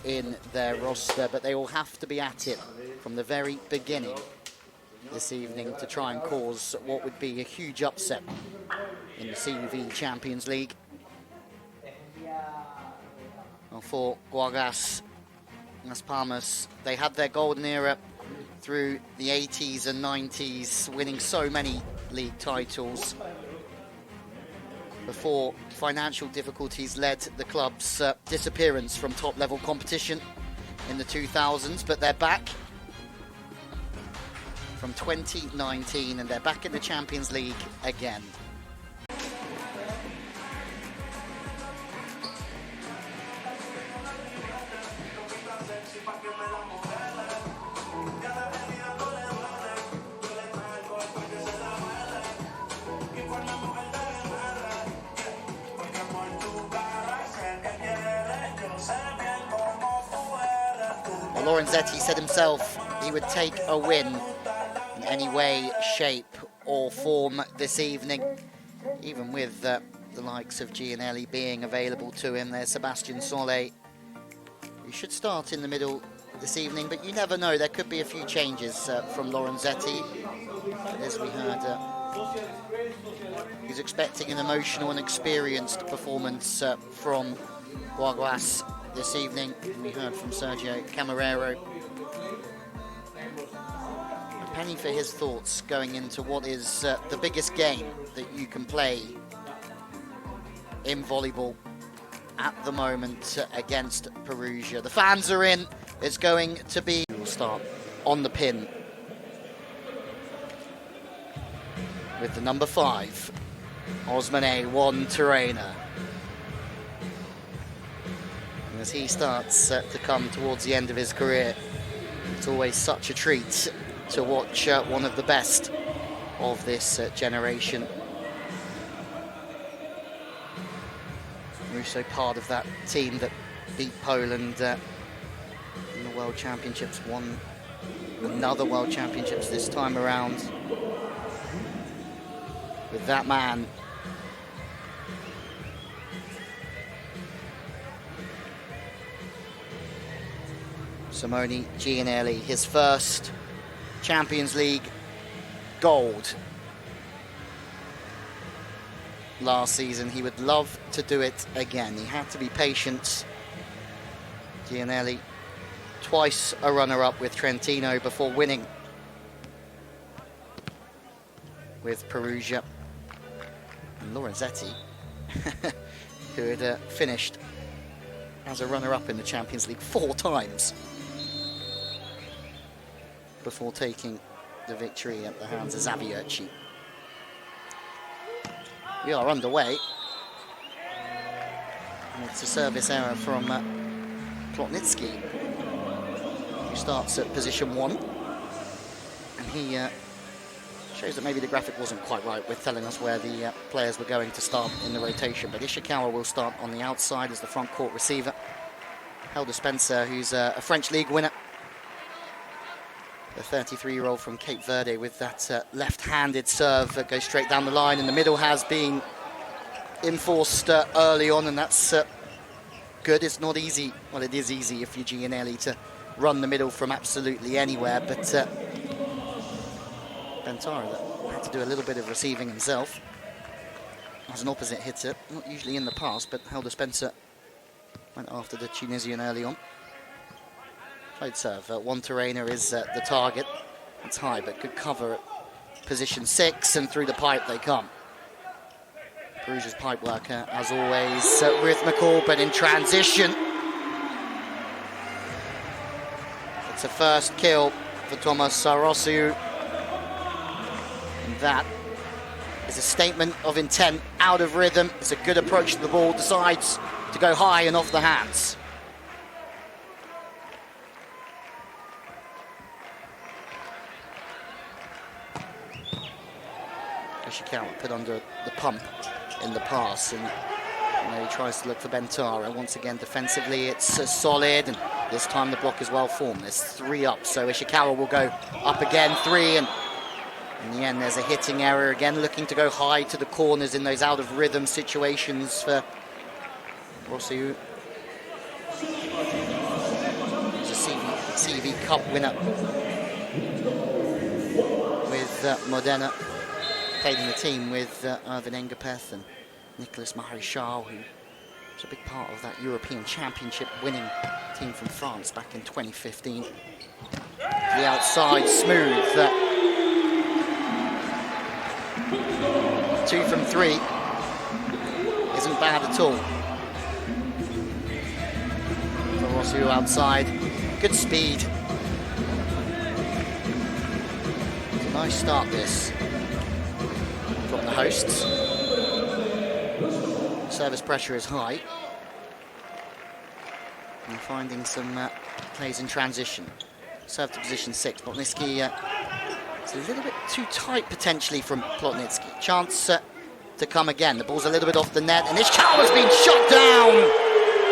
in their roster, but they will have to be at it from the very beginning this evening to try and cause what would be a huge upset in the CEV Champions League. Well, for Guaguas Las Palmas, they had their golden era through the 80s and 90s, winning so many league titles before financial difficulties led the club's disappearance from top-level competition in the 2000s. But they're back from 2019 and they're back in the Champions League again. Lorenzetti said himself he would take a win in any way, shape or form this evening, even with the likes of Gianelli being available to him. There's Sebastian Solé, who should start in the middle this evening, but you never know, there could be a few changes from Lorenzetti. But as we heard, he's expecting an emotional and experienced performance from Guaguas this evening. We heard from Sergio Camarero. A penny for his thoughts going into what is the biggest game that you can play in volleyball at the moment against Perugia. The fans are in. It's going to be... We'll start on the pin with the number 5, Osmane Juan Terena. As he starts to come towards the end of his career, it's always such a treat to watch one of the best of this generation. Russo part of that team that beat Poland in the World Championships, won another World Championships this time around with that man. Simone Gianelli, his first Champions League gold last season. He would love to do it again. He had to be patient. Gianelli, twice a runner-up with Trentino before winning with Perugia. And Lorenzetti, who had finished as a runner-up in the Champions League 4 times before taking the victory at the hands of Zabierci. We are underway. And it's a service error from Plotnitsky, who starts at position 1. And he shows that maybe the graphic wasn't quite right with telling us where the players were going to start in the rotation. But Ishikawa will start on the outside as the front court receiver. Helder Spencer, who's a French League winner. The 33-year-old from Cape Verde with that left-handed serve that goes straight down the line. And the middle has been enforced early on, and that's good. It's not easy. Well, it is easy if you're Gianelli to run the middle from absolutely anywhere, but Bentara that had to do a little bit of receiving himself as an opposite hitter, not usually in the past, but Helder Spencer went after the Tunisian early on. Played serve. Juan Terena is the target. It's high, but good cover at position 6, and through the pipe they come. Perugia's pipe work, as always, rhythmical, but in transition. It's a first kill for Thomas Sarosiu. And that is a statement of intent, out of rhythm. It's a good approach to the ball, decides to go high and off the hands. Ishikawa put under the pump in the pass, and he tries to look for Bentara. Once again, defensively, it's solid, and this time the block is well formed. There's 3 up, so Ishikawa will go up again, 3, and in the end, there's a hitting error again, looking to go high to the corners in those out of rhythm situations for Rosiu. CEV Cup winner with Modena. Played in the team with Irvin Engapeth and Nicolas Marichal, who was a big part of that European Championship winning team from France back in 2015. The outside, smooth. 2 from 3. Isn't bad at all. For Rossiu outside. Good speed. It's a nice start, this, from the hosts. Service pressure is high. And finding some plays in transition. Serve to position 6. Plotnitsky, it's a little bit too tight potentially from Plotnitsky. Chance to come again. The ball's a little bit off the net, and Ishikawa's been shot down.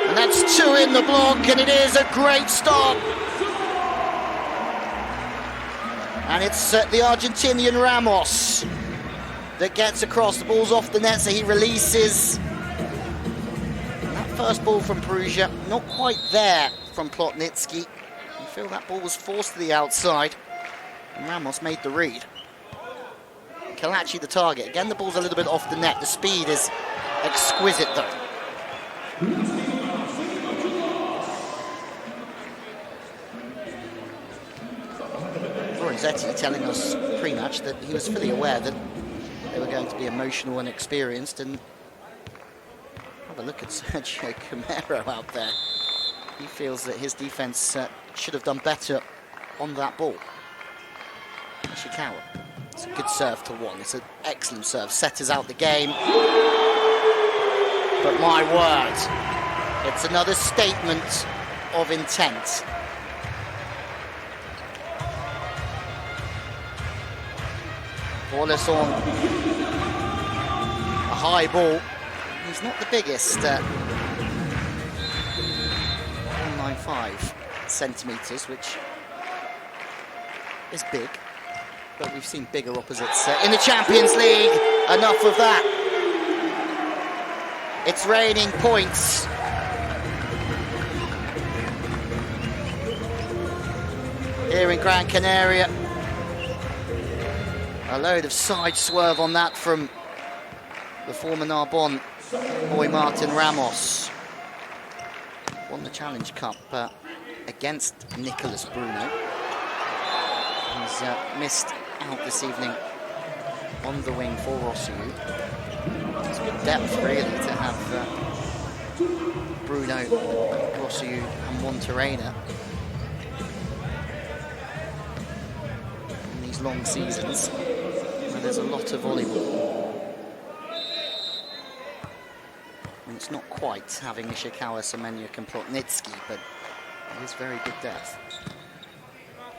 And that's 2 in the block, and it is a great stop. And it's the Argentinian Ramos that gets across. The ball's off the net, so he releases. That first ball from Perugia, not quite there from Plotnitsky. You feel that ball was forced to the outside, and Ramos made the read. Kalachi the target. Again, the ball's a little bit off the net. The speed is exquisite, though. Lorenzetti telling us pre-match that he was fully aware that they were going to be emotional and experienced. And have a look at Sergio Camero out there. He feels that his defense should have done better on that ball. Ishikawa. It's a good serve to 1. It's an excellent serve. Setters out the game. But my word, it's another statement of intent. Wallace on a high ball. He's not the biggest. 195 centimetres, which is big. But we've seen bigger opposites in the Champions League. Enough of that. It's raining points. Here in Gran Canaria. A load of side swerve on that from the former Narbonne boy Martin Ramos. Won the Challenge Cup against Nicolas Bruno. He's missed out this evening on the wing for Rossiu. It's good depth, really, to have Bruno, Rossiu and Monterena in these long seasons where there's a lot of volleyball. And it's not quite having Ishikawa, Semenyuk and Plotnitsky, but it is very good depth.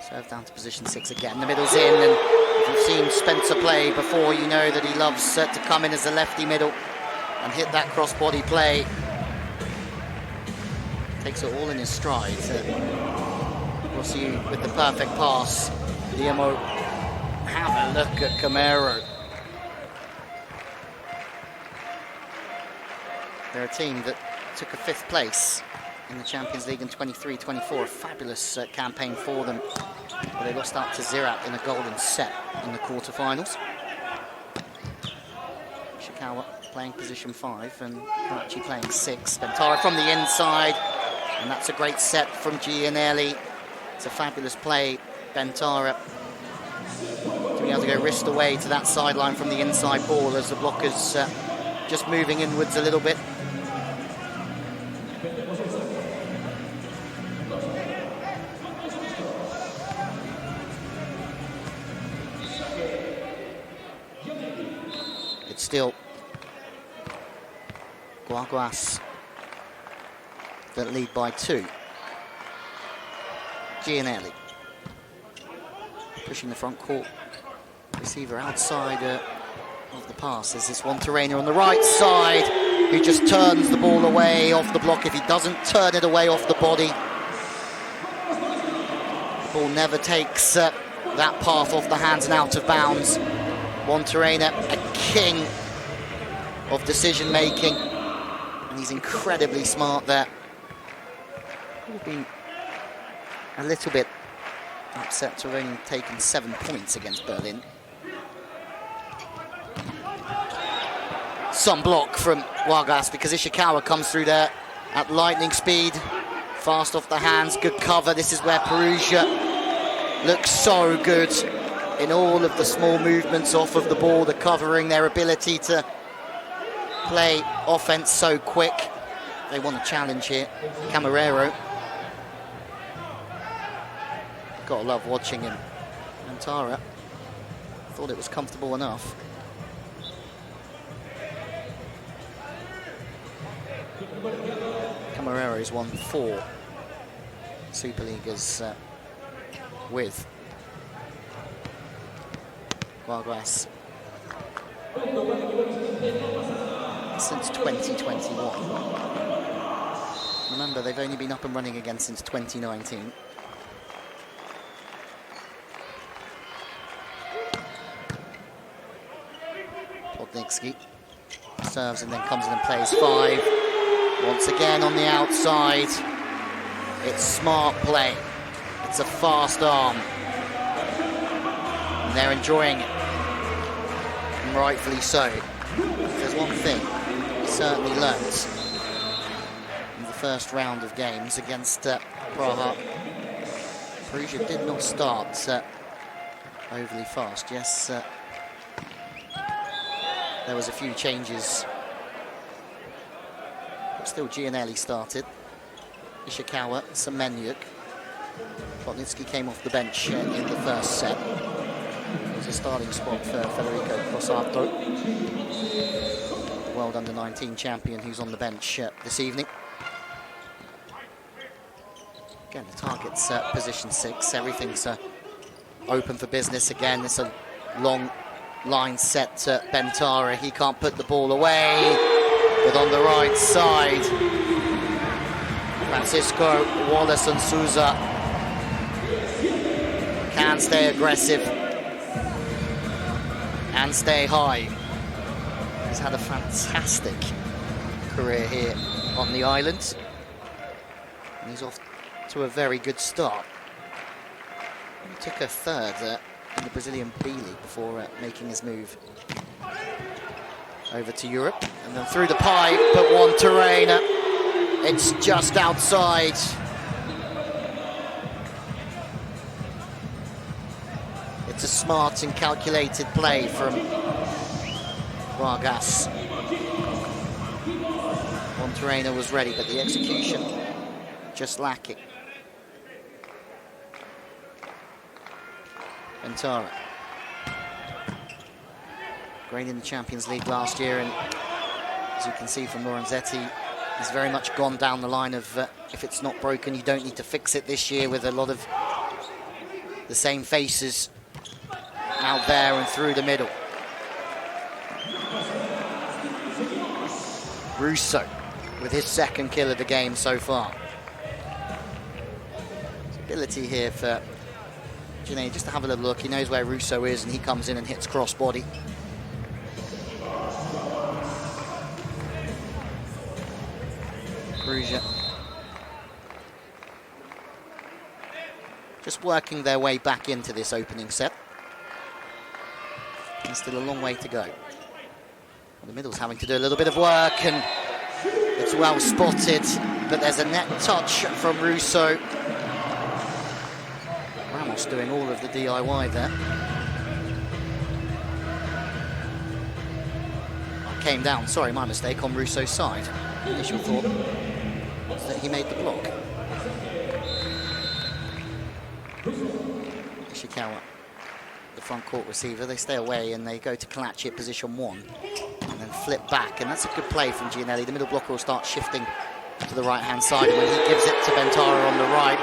Serve down to position 6 again. The middle's in, and if you've seen Spencer play before, you know that he loves to come in as a lefty middle and hit that cross-body play. Takes it all in his stride. Rossiu with the perfect pass. Diemo, have a look at Camero. They're a team that took a 5th place in the Champions League in 23-24, a fabulous campaign for them. But they lost out to Ziraat in a golden set in the quarterfinals. Ishikawa playing position 5 and Karachi playing 6. Bentara from the inside, and that's a great set from Gianelli. It's a fabulous play. Bentara to be able to go wrist away to that sideline from the inside ball as the blockers just moving inwards a little bit. Still Guaguas that lead by 2. Gianelli pushing the front court. Receiver outside of the pass. There's this Monterena on the right side who just turns the ball away off the block. If he doesn't turn it away off the body, the ball never takes that path off the hands and out of bounds. Monterena, a king of decision making, and he's incredibly smart there. All been a little bit upset to have only taken 7 points against Berlin. Some block from Guaguas because Ishikawa comes through there at lightning speed. Fast off the hands, good cover. This is where Perugia looks so good in all of the small movements off of the ball, the covering, their ability to play offense so quick. They want a challenge here. Camarero. Gotta love watching him. Antara thought it was comfortable enough. Camarero's won 4 Superligas with Guaguas since 2021. Remember, they've only been up and running again since 2019. Podnicki serves and then comes in and plays 5. Once again on the outside. It's smart play. It's a fast arm. And they're enjoying it. And rightfully so. If there's one thing we certainly learnt in the first round of games against Praha, Perugia did not start overly fast. Yes, there was a few changes, but still Gianelli started. Ishikawa, Semenyuk. Podnicki came off the bench in the first set. It was a starting spot for Federico Crossato, the World Under-19 champion who's on the bench this evening. Again, the target's position 6. Everything's open for business again. It's a long line set to Bentara. He can't put the ball away, but on the right side, Francisco Wallace and Souza can stay aggressive and stay high. He's had a fantastic career here on the island, and he's off to a very good start. He took a third in the Brazilian B-League before making his move over to Europe, and then through the pipe, but one terrain. It's just outside. It's a smart and calculated play from Guaguas. Monterrey was ready, but the execution just lacking. Bentara. Great in the Champions League last year, and as you can see from Lorenzetti, he's very much gone down the line of if it's not broken, you don't need to fix it this year, with a lot of the same faces out there and through the middle. Russo with his second kill of the game so far. Ability here for Gianelli just to have a little look. He knows where Russo is, and he comes in and hits crossbody. Perugia just working their way back into this opening set. And still a long way to go. Well, the middle's having to do a little bit of work, and it's well spotted, but there's a net touch from Russo. Ramos doing all of the DIY there. I came down, sorry, my mistake, on Russo's side. Initial thought was that he made the block. Ishikawa, the front court receiver, they stay away and they go to Kalachi at position 1 and then flip back, and that's a good play from Gianelli. The middle blocker will start shifting to the right hand side, and when he gives it to Bentara on the right,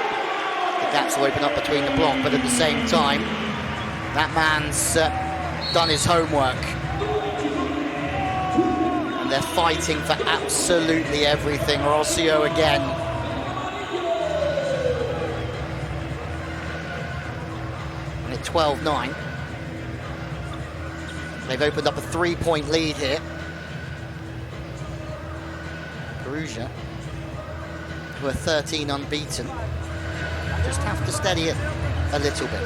the gaps will open up between the block, but at the same time that man's done his homework. And they're fighting for absolutely everything. Rossio again. And at 12-9. They've opened up a 3-point lead here. Perugia, who are 13 unbeaten. Just have to steady it a little bit.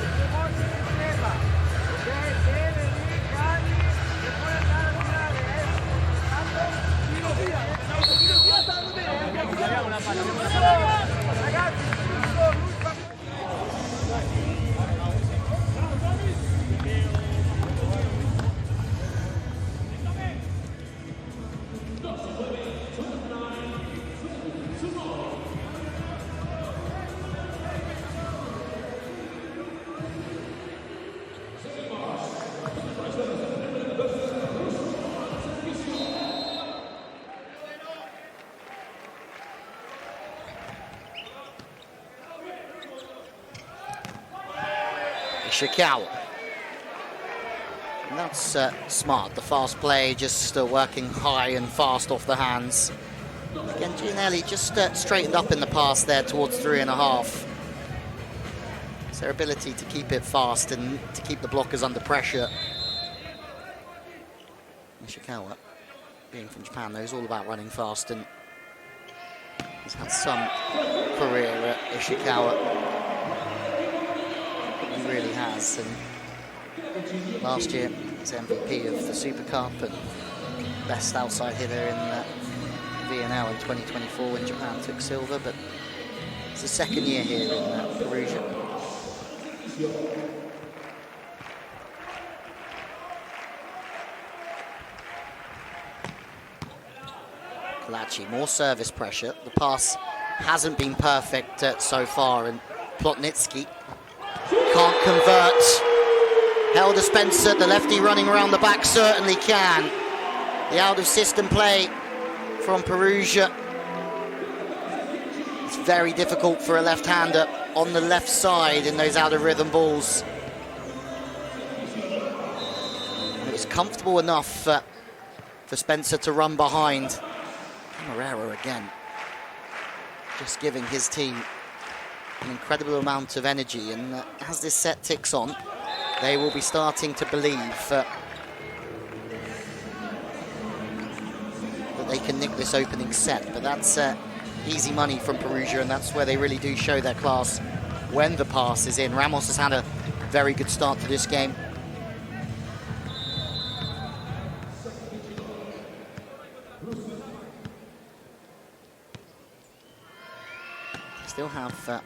Sicoma. And that's smart, the fast play, just working high and fast off the hands. Again, Gianelli just straightened up in the pass there towards 3.5. It's their ability to keep it fast and to keep the blockers under pressure. Sicoma, being from Japan, knows all about running fast, and he's had some career at Ishikawa. He really has, and last year he was MVP of the Super Cup and best outside hitter in VNL in 2024 when Japan took silver, but it's the second year here in Perugia. Kalachi, more service pressure. The pass hasn't been perfect so far, and Plotnitsky can't convert. Helder Spencer, the lefty running around the back, certainly can. The out-of-system play from Perugia. It's very difficult for a left-hander on the left side in those out-of-rhythm balls. And it was comfortable enough for Spencer to run behind. Camarero again, just giving his team an incredible amount of energy, and as this set ticks on, they will be starting to believe that they can nick this opening set. But that's easy money from Perugia, and that's where they really do show their class when the pass is in. Ramos has had a very good start to this game. Still have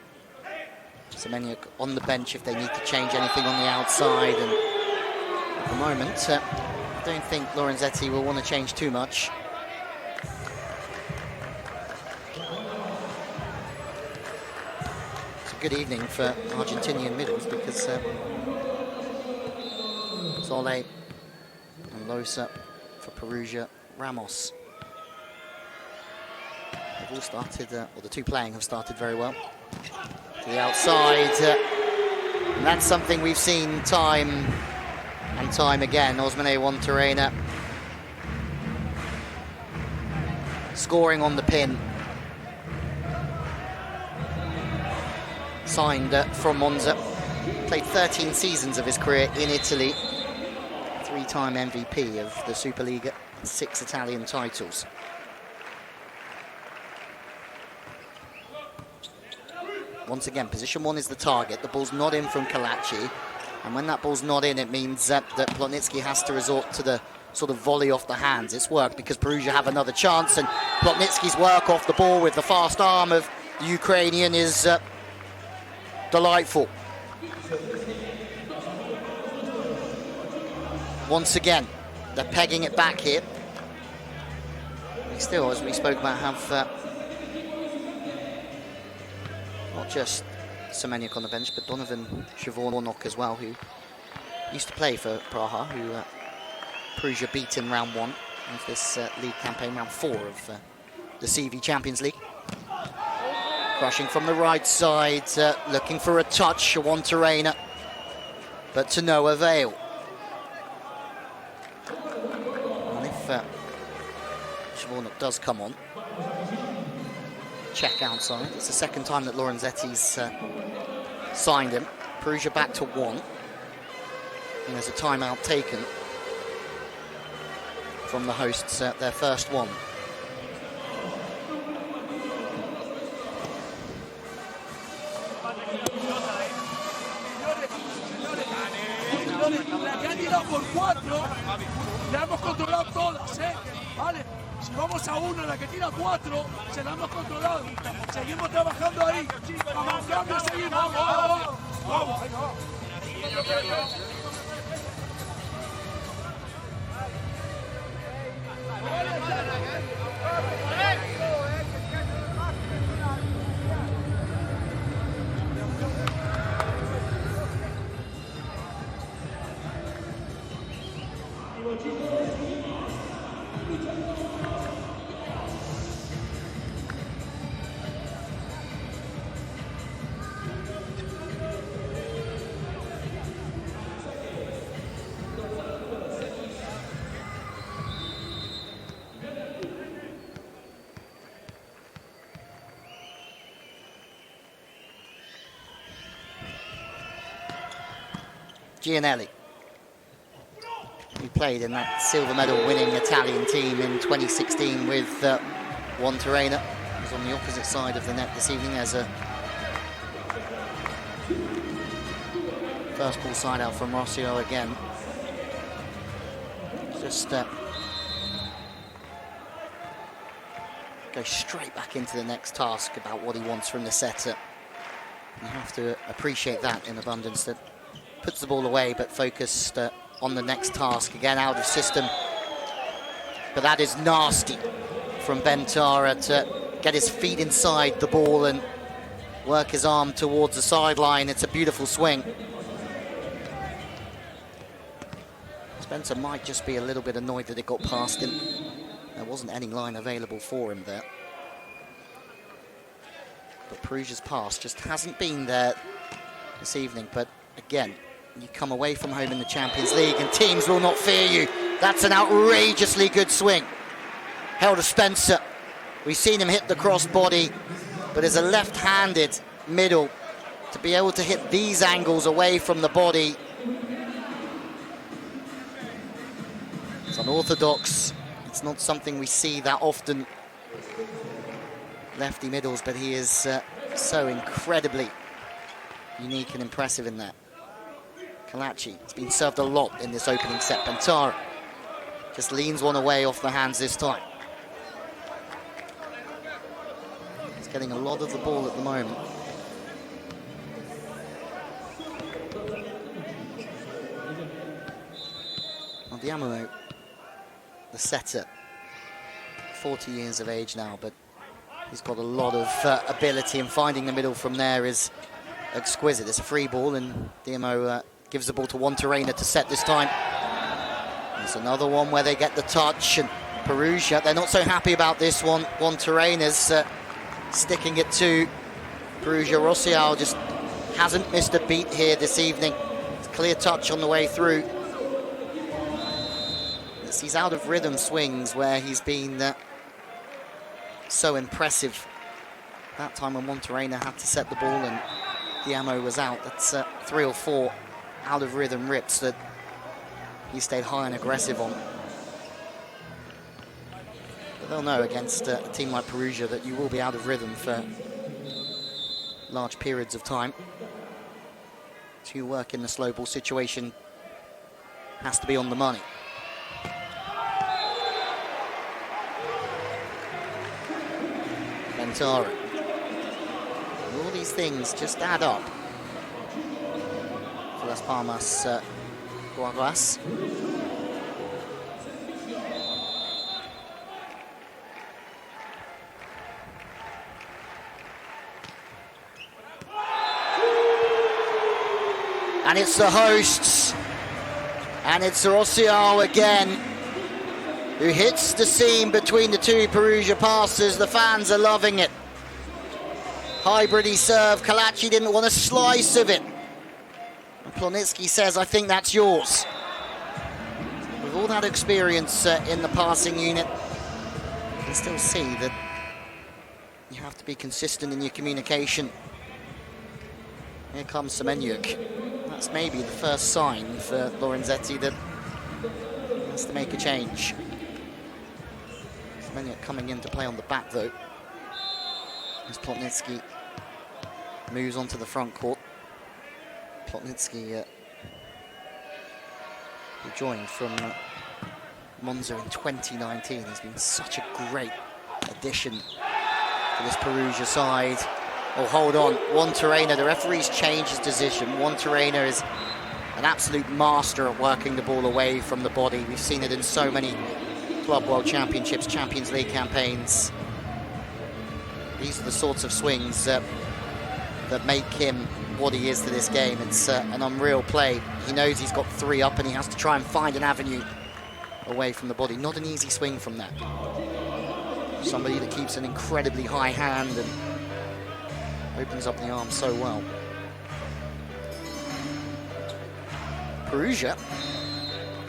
Semeniuk on the bench if they need to change anything on the outside, and at the moment I don't think Lorenzetti will want to change too much. It's a good evening for Argentinian middles because Sole and Losa for Perugia, Ramos. They've all started, or the two playing have started very well. To the outside, and that's something we've seen time and time again. Osmane Wantarena scoring on the pin. Signed from Monza, played 13 seasons of his career in Italy, 3-time MVP of the Superliga, 6 Italian titles. Once again, position 1 is the target. The ball's not in from Kalachi. And when that ball's not in, it means that Plotnitsky has to resort to the sort of volley off the hands. It's worked because Perugia have another chance, and Plotnitsky's work off the ball with the fast arm of the Ukrainian is delightful. Once again, they're pegging it back here. They still, as we spoke about, have not just Semeniuk on the bench, but Donovan Shavornok as well, who used to play for Praha, who Perugia beat in round 1 of this league campaign, round 4 of the CEV Champions League. Crushing from the right side, looking for a touch, Wantarena, but to no avail. And if Shavornok does come on, check outside. It's the second time that Lorenzetti's signed him. Perugia back to 1. And there's a timeout taken from the hosts, their first one. La que ha tirado por 4, la hemos controlado todas, ¿eh? Vale, si vamos a una, la que tira 4, se la hemos controlado. Seguimos trabajando ahí. Avanzando, seguimos. Vamos, vamos, vamos. Venga, vamos. Gianelli, who played in that silver medal winning Italian team in 2016 with Juan Terena, was on the opposite side of the net this evening. There's a first ball side out from Rossio again. Just go straight back into the next task about what he wants from the setter. You have to appreciate that in abundance, that puts the ball away but focused on the next task. Again, out of system. But that is nasty from Bentara to get his feet inside the ball and work his arm towards the sideline. It's a beautiful swing. Spencer might just be a little bit annoyed that it got past him. There wasn't any line available for him there. But Perugia's pass just hasn't been there this evening. But again, you come away from home in the Champions League and teams will not fear you. That's an outrageously good swing. Held to Spencer. We've seen him hit the crossbody, but as a left-handed middle, to be able to hit these angles away from the body, it's unorthodox. It's not something we see that often, lefty middles, but he is so incredibly unique and impressive in that. Kalachi has been served a lot in this opening set. Bentara just leans one away off the hands this time. He's getting a lot of the ball at the moment. Well, Diamo, the setter, 40 years of age now, but he's got a lot of ability, and finding the middle from there is exquisite. It's a free ball, and Diamo gives the ball to Juan Terena to set this time. There's another one where they get the touch, and Perugia, they're not so happy about this one. Juan Terena's sticking it to Perugia. Rossial just hasn't missed a beat here this evening. It's a clear touch on the way through. It's these out of rhythm swings where he's been so impressive. That time when Juan Terena had to set the ball and Diamo was out, that's 3 or 4 out of rhythm rips that he stayed high and aggressive on. But they'll know against a team like Perugia that you will be out of rhythm for large periods of time. To work in the slow ball situation has to be on the money. Bentara. All these things just add up. For Las Palmas, Guaguas. And it's the hosts, and it's Rossial again, who hits the seam between the two Perugia passes. The fans are loving it. Hybrid-y serve. Kalachi didn't want a slice of it. And Plotnitsky says, I think that's yours. With all that experience in the passing unit, you can still see that you have to be consistent in your communication. Here comes Semenyuk. That's maybe the first sign for Lorenzetti that he has to make a change. Semenyuk coming in to play on the back though, as Plotnitsky moves onto the front court. Plotnitsky He joined from Monza in 2019. He's been such a great addition to this Perugia side. Oh, hold on. Juan Terena, the referee's changed his decision. Juan Terena is an absolute master at working the ball away from the body. We've seen it in so many Club World Championships, Champions League campaigns. These are the sorts of swings that make him what he is to this game. It's an unreal play. He knows he's got 3 up and he has to try and find an avenue away from the body. Not an easy swing from that. Somebody that keeps an incredibly high hand and opens up the arm so well. Perugia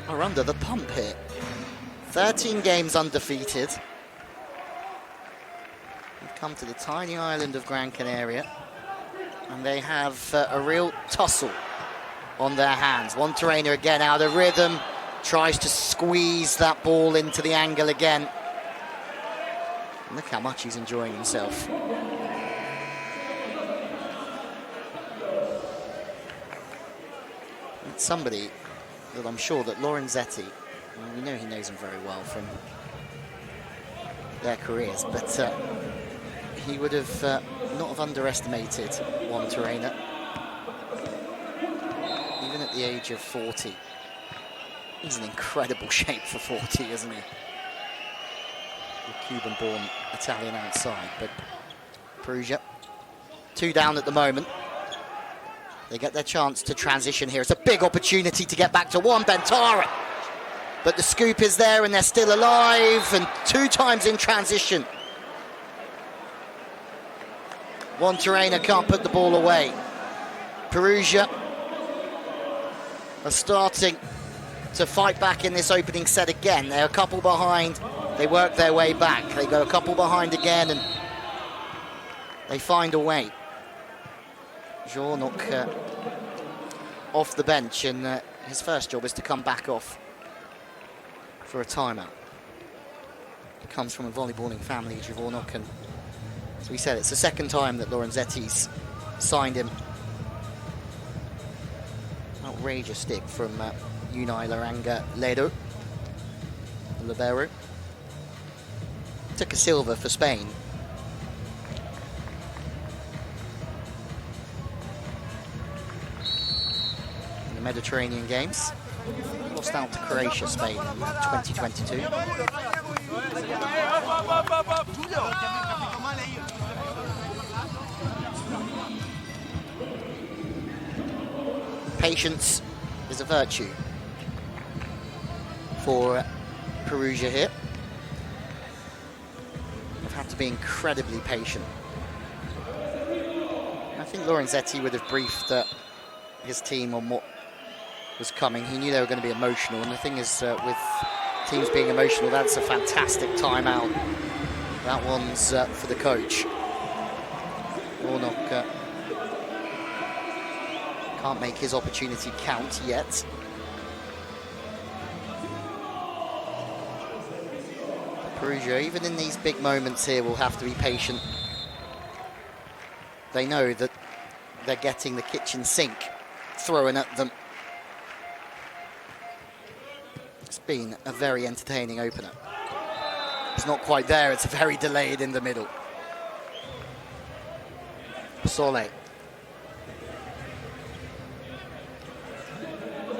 are under the pump here. 13 games undefeated. They've come to the tiny island of Gran Canaria, and they have a real tussle on their hands. Juan Terena again out of rhythm, tries to squeeze that ball into the angle again. And look how much he's enjoying himself. It's somebody that I'm sure that Lorenzetti, we know he knows him very well from their careers, but he would have not have underestimated Juan Terena. Even at the age of 40. He's in incredible shape for 40, isn't he? The Cuban-born Italian outside, but Perugia 2 down at the moment. They get their chance to transition here. It's a big opportunity to get back to Juan Bentara. But the scoop is there and they're still alive, and 2 times in transition. Juan Terena can't put the ball away. Perugia are starting to fight back in this opening set again. They're a couple behind. They work their way back. They go a couple behind again and they find a way. Jornok off the bench, and his first job is to come back off for a timeout. He comes from a volleyballing family, Jornok, and as we said, it's the 2nd time that Lorenzetti's signed him. Outrageous stick from Unai Laranga Ledo, the libero. Took a silver for Spain. In the Mediterranean Games. Lost out to Croatia, Spain in 2022. Patience is a virtue for Perugia here. They've had to be incredibly patient. I think Lorenzetti would have briefed his team on what was coming. He knew they were going to be emotional, and the thing is, with teams being emotional, that's a fantastic timeout. That one's for the coach. Warnock can't make his opportunity count yet. Perugia, even in these big moments here, will have to be patient. They know that they're getting the kitchen sink thrown at them. It's been a very entertaining opener. It's not quite there, it's very delayed in the middle. Sole,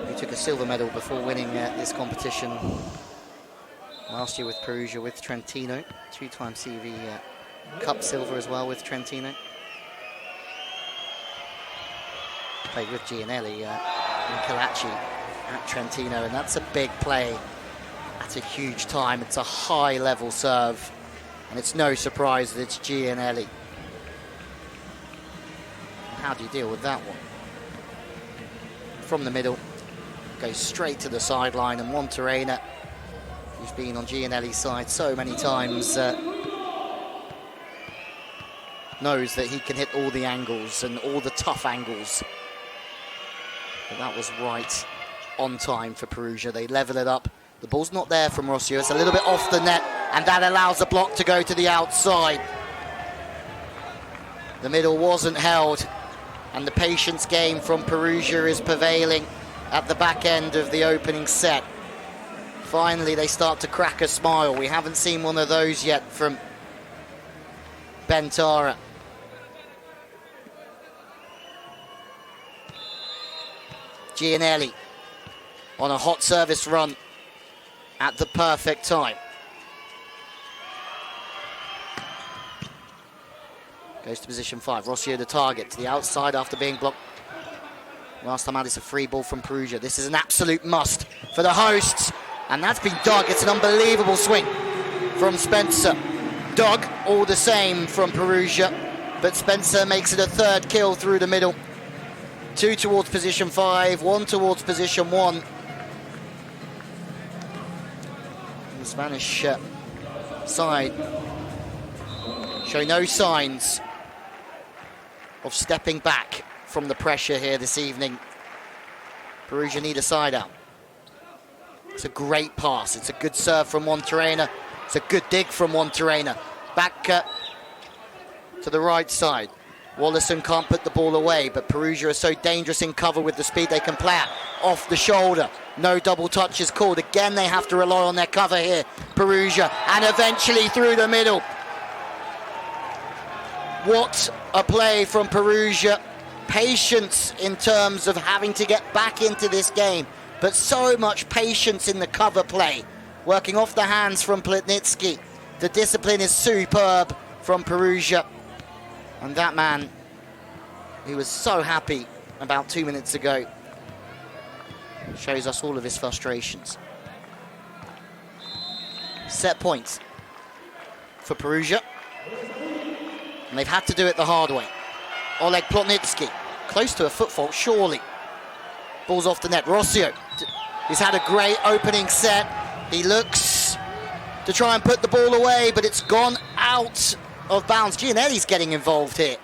who took a silver medal before winning this competition last year with Perugia, with Trentino, 2-time CEV Cup silver as well with Trentino. Played with Gianelli in Kalachi at Trentino, and that's a big play at a huge time. It's a high-level serve, and it's no surprise that it's Gianelli. How do you deal with that one? From the middle, goes straight to the sideline, and Juan Terena, who's been on Gianelli's side so many times, knows that he can hit all the angles and all the tough angles. But that was right on time for Perugia. They level it up. The ball's not there from Rossio. It's a little bit off the net, and that allows the block to go to the outside. The middle wasn't held, and the patience game from Perugia is prevailing. at the back end of the opening set. Finally, they start to crack a smile. We haven't seen one of those yet from Bentara. Gianelli on a hot service run at the perfect time. Goes to position 5. Rossio the target to the outside after being blocked. Last time out, it's a free ball from Perugia. This is an absolute must for the hosts. And that's been dug. It's an unbelievable swing from Spencer. Dug all the same from Perugia. But Spencer makes it a third kill through the middle. 2 towards position 5, 1 towards position 1. The Spanish side show no signs of stepping back from the pressure here this evening. Perugia need a side out. It's a great pass. It's a good serve from Monterena. It's a good dig from Monterena. Back to the right side. Wallison can't put the ball away, but Perugia are so dangerous in cover with the speed they can play at. Off the shoulder. No double touch is called. Again, they have to rely on their cover here, Perugia, and eventually through the middle. What a play from Perugia. Patience in terms of having to get back into this game, but so much patience in the cover play. Working off the hands from Plotnitsky. The discipline is superb from Perugia. And that man, who was so happy about 2 minutes ago, shows us all of his frustrations. Set points for Perugia. And they've had to do it the hard way. Oleg Plotnitsky, close to a foot fault, surely. Ball's off the net. Rossio, he's had a great opening set. He looks to try and put the ball away, but it's gone out of bounds. Gianelli's getting involved here.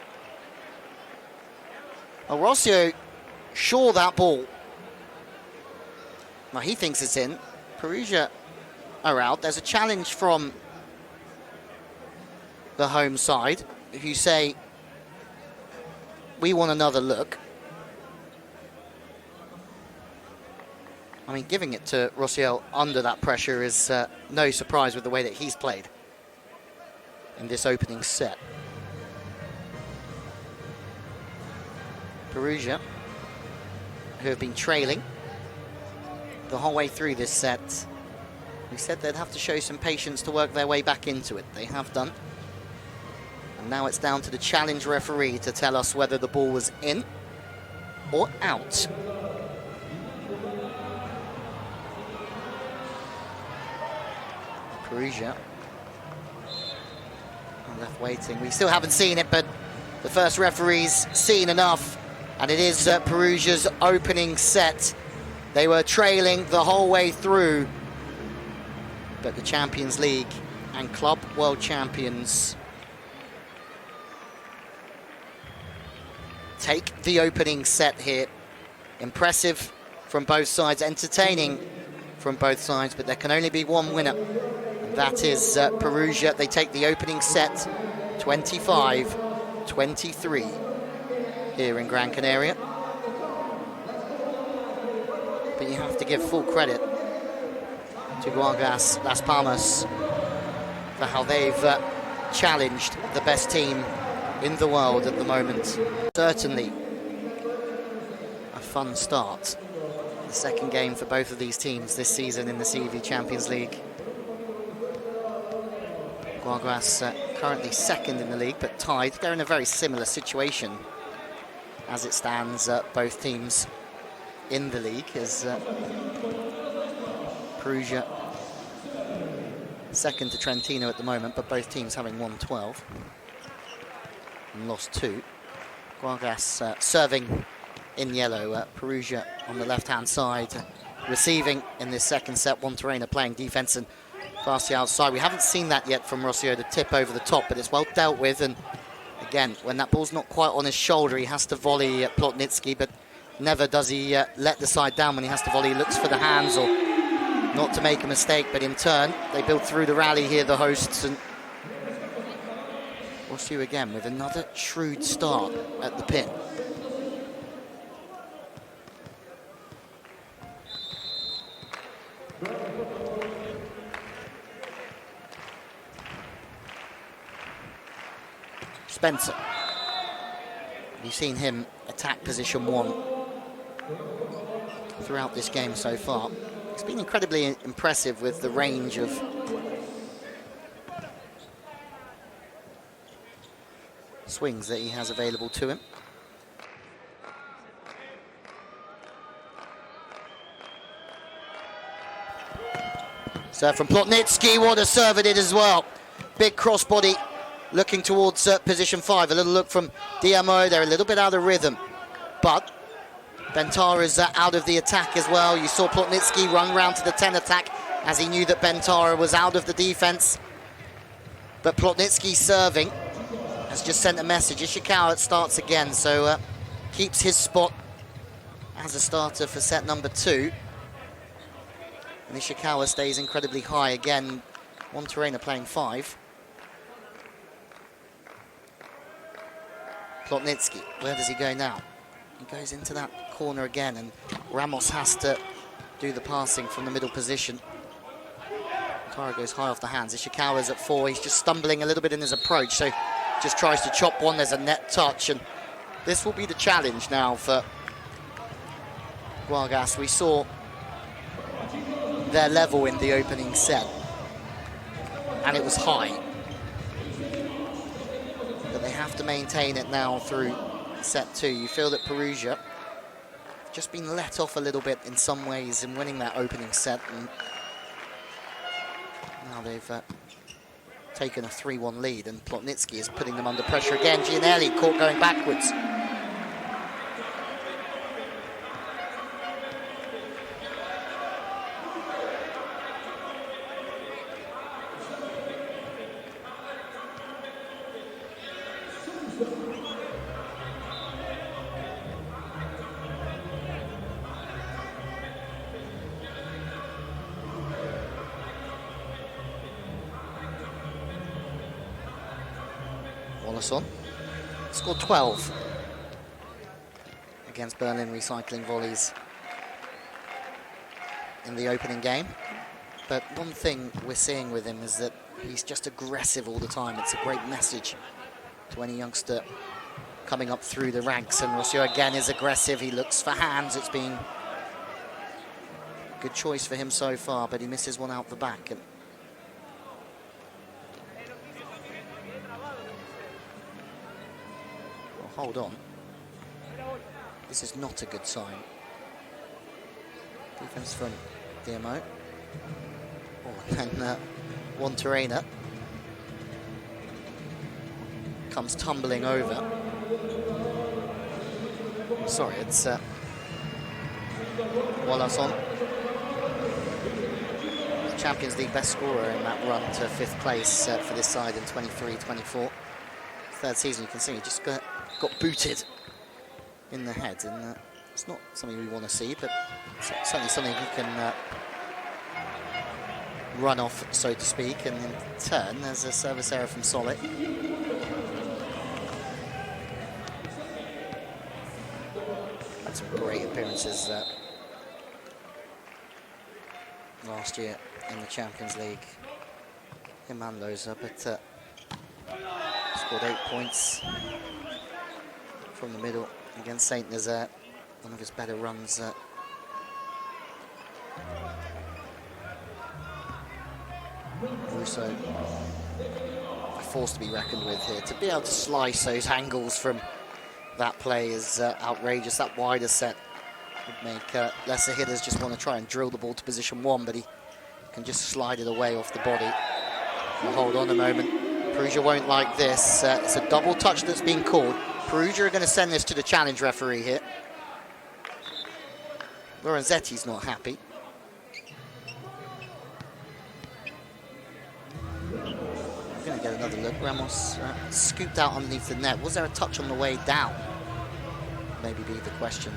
Well, Rossio, sure that ball. Well, he thinks it's in. Perugia are out. There's a challenge from the home side, who say, we want another look. I mean, giving it to Rossio under that pressure is no surprise with the way that he's played in this opening set. Perugia, who have been trailing the whole way through this set, we said they'd have to show some patience to work their way back into it. They have done. And now it's down to the challenge referee to tell us whether the ball was in or out. Perugia left waiting. We still haven't seen it, but the first referee's seen enough, and it is Perugia's opening set. They were trailing the whole way through, but the Champions League and Club World Champions take the opening set here. Impressive from both sides, entertaining from both sides, but there can only be one winner. That is Perugia. They take the opening set 25-23 here in Gran Canaria. But you have to give full credit to Guaguas Las Palmas for how they've challenged the best team in the world at the moment. Certainly a fun start. The second game for both of these teams this season in the CEV Champions League. Guaguas currently second in the league, but tied. They're in a very similar situation as it stands, both teams in the league, as Perugia second to Trentino at the moment, but both teams having won 12 and lost 2. Guaguas serving in yellow, Perugia on the left-hand side, receiving in this second set. Monterena playing defense and past the outside. We haven't seen that yet from Rossio, the tip over the top, but it's well dealt with. And again, when that ball's not quite on his shoulder, he has to volley Plotnitsky, but never does he let the side down when he has to volley. He looks for the hands or not to make a mistake, but in turn, they build through the rally here, the hosts. And Rossio again with another shrewd start at the pin. Spencer. You've seen him attack position 1 throughout this game so far. He's been incredibly impressive with the range of swings that he has available to him. Serve from Plotnitsky, what a serve it is as well. Big crossbody looking towards position 5. A little look from DMO, they're a little bit out of rhythm. But Bentara's out of the attack as well. You saw Plotnitsky run round to the 10 attack as he knew that Bentara was out of the defense. But Plotnitsky serving has just sent a message. Ishikawa starts again, so keeps his spot as a starter for set number 2. And Ishikawa stays incredibly high again. Monterrey playing 5. Plotnitsky, where does he go now? He goes into that corner again, and Ramos has to do the passing from the middle position. Tara goes high off the hands. Ishikawa's at 4. He's just stumbling a little bit in his approach, so just tries to chop one. There's a net touch, and this will be the challenge now for Guaguas. We saw their level in the opening set, and it was high. But they have to maintain it now through set 2. You feel that Perugia have just been let off a little bit in some ways in winning that opening set, and now they've taken a 3-1 lead, and Plotnitsky is putting them under pressure again. Gianelli caught going backwards. On. Scored 12 against Berlin Recycling Volleys in the opening game. But one thing we're seeing with him is that he's just aggressive all the time. It's a great message to any youngster coming up through the ranks. And Rossio again is aggressive. He looks for hands. It's been a good choice for him so far, but he misses one out the back. And hold on. This is not a good sign. Defense from DMO. Oh, and Monterrey comes tumbling over. Sorry, it's Guaguas on. Champions League best scorer in that run to 5th place for this side in 23-24. 3rd season, you can see he just got booted in the head, and it's not something we want to see, but it's certainly something he can run off, so to speak. And in turn, there's a service error from Solid. Had some great appearances last year in the Champions League. Him and Loza, but scored 8 points from the middle against Saint Nazaire, one of his better runs. Russo, a force to be reckoned with here. To be able to slice those angles from that play is outrageous. That wider set would make lesser hitters just want to try and drill the ball to position 1, but he can just slide it away off the body. Well, hold on a moment. Perugia won't like this. It's a double touch that's been called. Perugia are going to send this to the challenge referee here. Lorenzetti's not happy. We're going to get another look. Ramos scooped out underneath the net. Was there a touch on the way down? Maybe be the question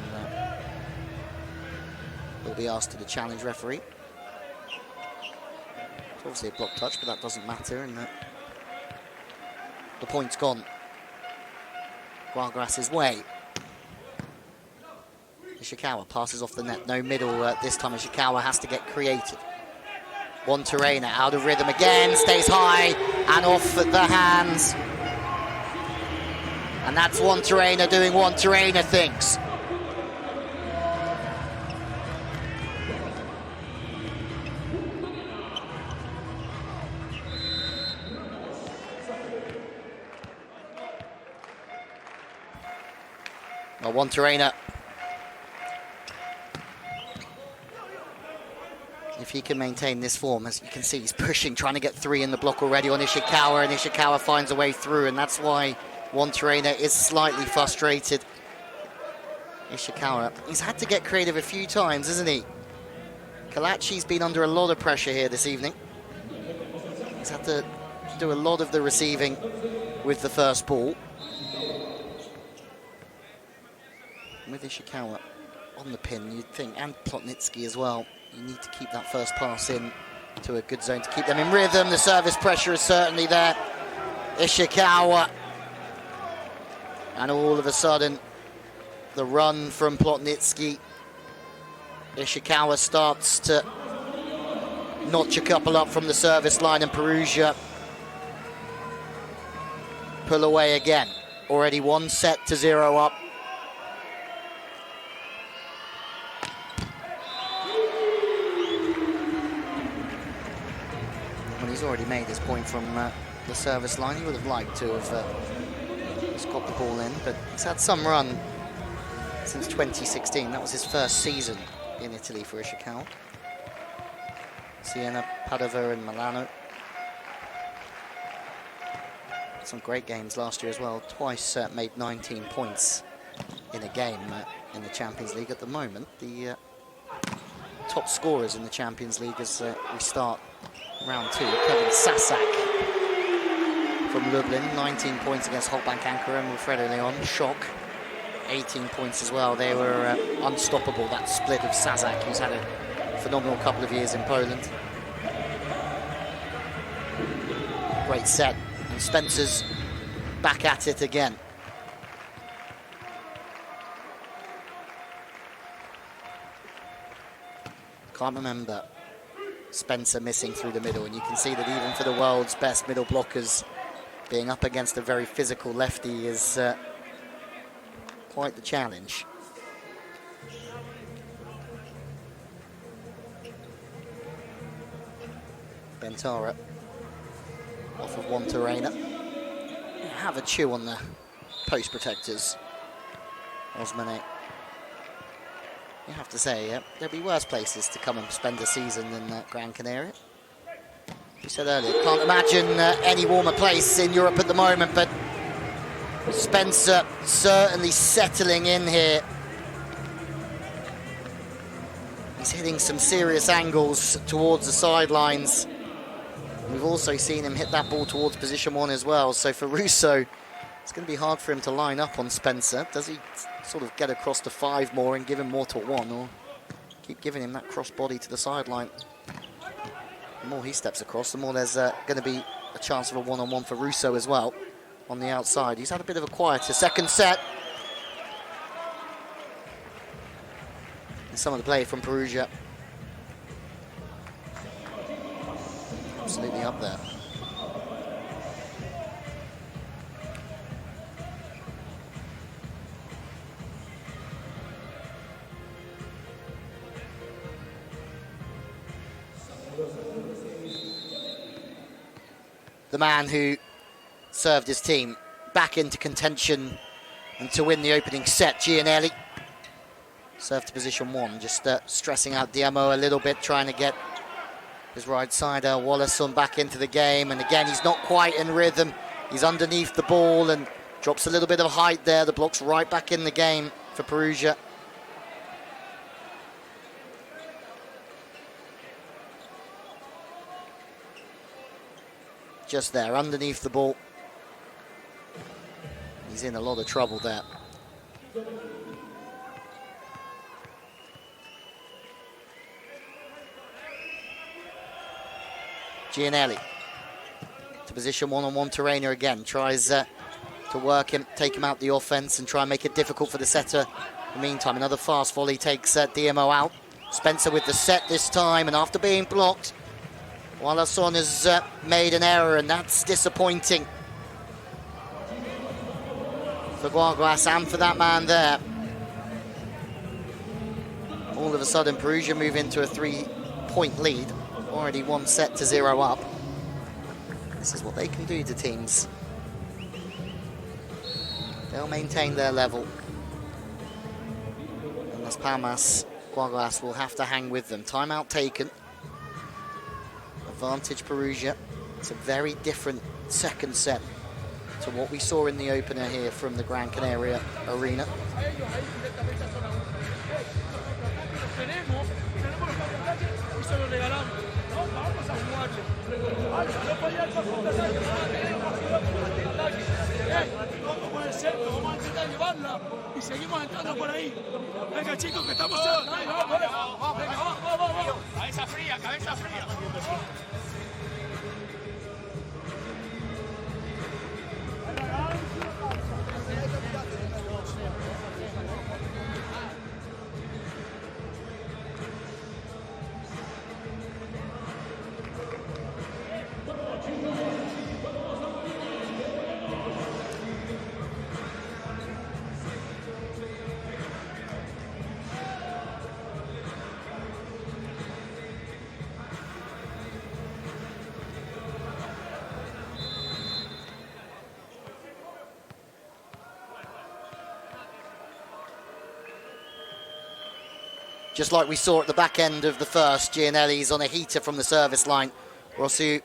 will be asked to the challenge referee. It's obviously a block touch, but that doesn't matter. And the point's gone Guaguas' way. Ishikawa passes off the net. No middle this time. Ishikawa has to get creative. Monterena out of rhythm again, stays high and off the hands. And that's Monterena doing Monterena things. Well, Monterena, if he can maintain this form, as you can see, he's pushing, trying to get 3 in the block already on Ishikawa, and Ishikawa finds a way through, and that's why Monterena is slightly frustrated. Ishikawa, he's had to get creative a few times, isn't he? Kalachi's been under a lot of pressure here this evening. He's had to do a lot of the receiving with the first ball. With Ishikawa on the pin, you'd think, and Plotnitsky as well, you need to keep that first pass in to a good zone to keep them in rhythm. The service pressure is certainly there. Ishikawa. And all of a sudden, the run from Plotnitsky. Ishikawa starts to notch a couple up from the service line, and Perugia pull away again. Already 1-0 up. He's already made his point from the service line. He would have liked to have just got the ball in, but he's had some run since 2016. That was his first season in Italy for Ishikawa. Siena, Padova and Milano. Some great games last year as well. Twice made 19 points in a game in the Champions League. At the moment, the top scorers in the Champions League as we start round 2. Kevin Sasak from Lublin, 19 points against Halkbank Ankara, and Wilfredo Leon, shock, 18 points as well. They were unstoppable, that split of Sasak, who's had a phenomenal couple of years in Poland. Great set, and Spencer's back at it again. Can't remember Spencer missing through the middle, and you can see that even for the world's best middle blockers, being up against a very physical lefty is quite the challenge. Bentara off of Monterena. Have a chew on the post protectors. Osmane. You have to say, there'd be worse places to come and spend a season than Gran Canaria. You said earlier, can't imagine any warmer place in Europe at the moment, but Spencer certainly settling in here. He's hitting some serious angles towards the sidelines. We've also seen him hit that ball towards position 1 as well, so for Russo, it's going to be hard for him to line up on Spencer. Does he sort of get across to 5 more and give him more to 1, or keep giving him that cross body to the sideline? The more he steps across, the more there's going to be a chance of a one-on-one for Russo as well on the outside. He's had a bit of a quieter second set. And some of the play from Perugia. Absolutely up there. The man who served his team back into contention and to win the opening set, Gianelli. Served to position 1, just stressing out Diamo a little bit, trying to get his right sider, Wallason, back into the game. And again, he's not quite in rhythm. He's underneath the ball and drops a little bit of height there. The block's right back in the game for Perugia. Just there, underneath the ball. He's in a lot of trouble there. Gianelli to position 1 on Monterena again. Tries to work him, take him out the offense and try and make it difficult for the setter. In the meantime, another fast volley takes DMO out. Spencer with the set this time, and after being blocked, Walason has made an error, and that's disappointing for Guaguas and for that man there. All of a sudden, Perugia move into a 3-point lead, already 1-0 up. This is what they can do to teams. They'll maintain their level. And Las Palmas, Guaguas will have to hang with them. Timeout taken. Advantage Perugia. It's a very different second set to what we saw in the opener here from the Gran Canaria Arena. Y seguimos entrando por ahí. Venga, chicos, que estamos cerca. Venga, vamos. Cabeza fría, cabeza fría. Just like we saw at the back end of the first, Gianelli's on a heater from the service line. Rossu,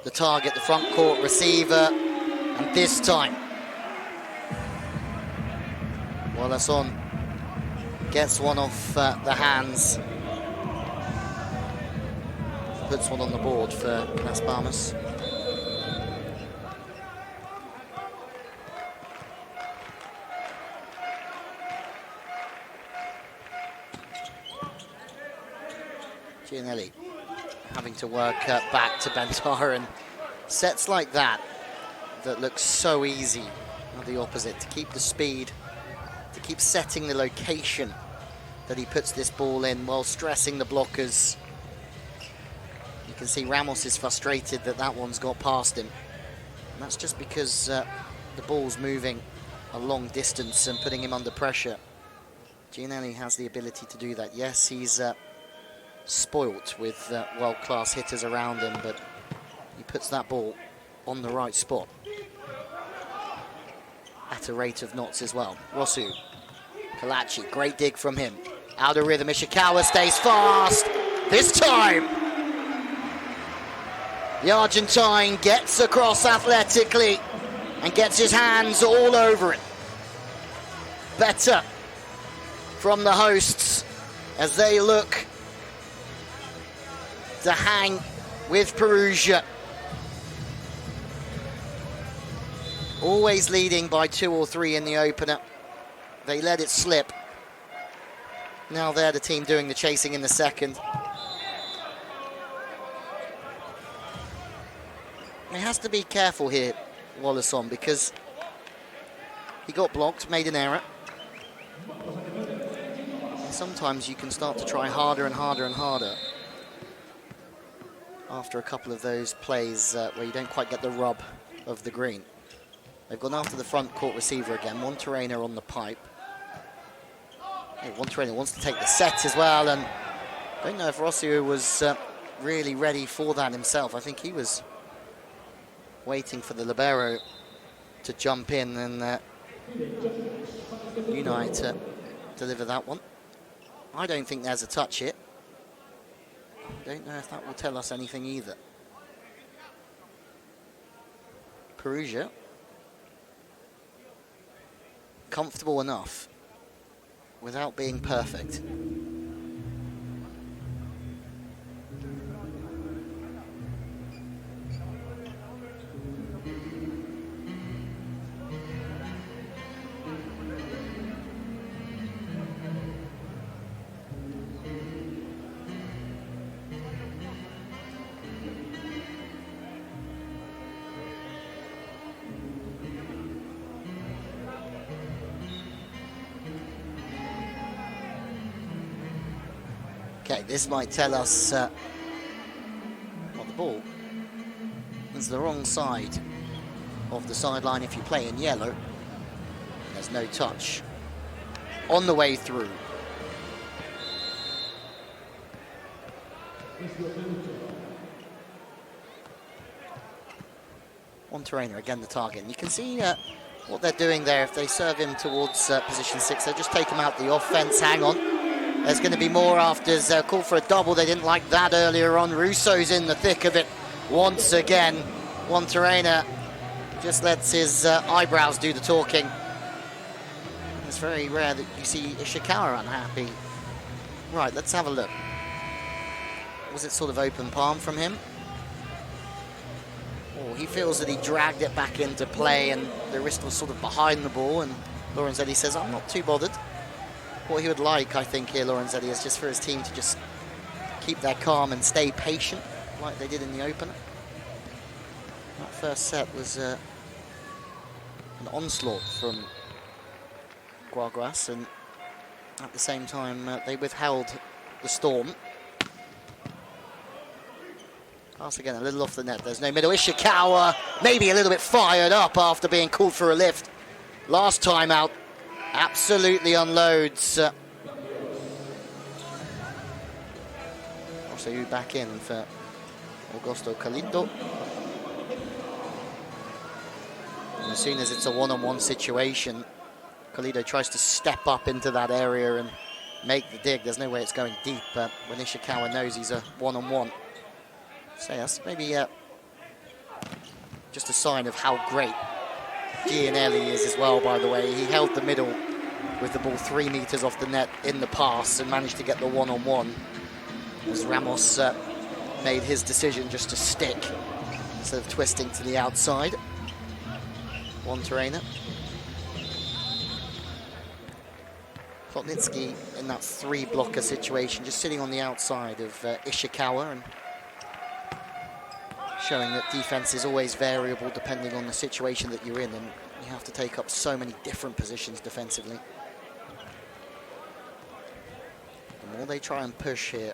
the target, the front court receiver, and this time, Walason gets one off the hands. Puts one on the board for Las Palmas. Gianelli having to work back to Bentar, and sets like that look so easy are the opposite. To keep the speed, to keep setting the location that he puts this ball in while stressing the blockers. You can see Ramos is frustrated that one's got past him. And that's just because the ball's moving a long distance and putting him under pressure. Gianelli has the ability to do that. Yes, he's spoilt with world-class hitters around him, but he puts that ball on the right spot at a rate of knots as well. Rossu, Kalachi, great dig from him. Out of rhythm, Ishikawa stays fast. This time, the Argentine gets across athletically and gets his hands all over it. Better from the hosts as they look to hang with Perugia. Always leading by 2 or 3 in the opener. They let it slip. Now they're the team doing the chasing in the second. He has to be careful here, Walason, because he got blocked, made an error. Sometimes you can start to try harder and harder and harder after a couple of those plays where you don't quite get the rub of the green. They've gone after the front court receiver again. Monterrey on the pipe. Hey, Monterrey wants to take the set as well, and I don't know if Rossio was really ready for that himself. I think he was waiting for the libero to jump in and Unite to deliver that one. I don't think there's a touch hit. Don't know if that will tell us anything either. Perugia, comfortable enough without being perfect. Okay, this might tell us what the the ball is the wrong side of the sideline if you play in yellow. There's no touch on the way through. One trainer, again the target. And you can see what they're doing there. If they serve him towards position 6, they just take him out the offense. Hang on. There's going to be more afters. Call for a double. They didn't like that earlier on. Russo's in the thick of it once again. One trainer just lets his eyebrows do the talking. It's very rare that you see Ishikawa unhappy. Right, let's have a look. Was it sort of open palm from him? Oh, he feels that he dragged it back into play and the wrist was sort of behind the ball, and Lorenzetti says, I'm not too bothered. What he would like, I think, here, Lorenzetti, is just for his team to just keep their calm and stay patient, like they did in the opener. That first set was an onslaught from Guaguas, and at the same time, they withheld the storm. Pass again, a little off the net. There's no middle. Ishikawa, maybe a little bit fired up after being called for a lift. Last time out, absolutely unloads. Also, you back in for Augusto Calito. And as soon as it's a one-on-one situation, Calito tries to step up into that area and make the dig. There's no way it's going deep, but when Ishikawa knows he's a one-on-one. So that's maybe just a sign of how great Gianelli is as well, by the way. He held the middle with the ball 3 meters off the net in the pass and managed to get the one-on-one as Ramos made his decision just to stick instead of twisting to the outside. One trainer. Plotnitsky in that 3-blocker situation, just sitting on the outside of Ishikawa and showing that defense is always variable depending on the situation that you're in, and you have to take up so many different positions defensively. The more they try and push here,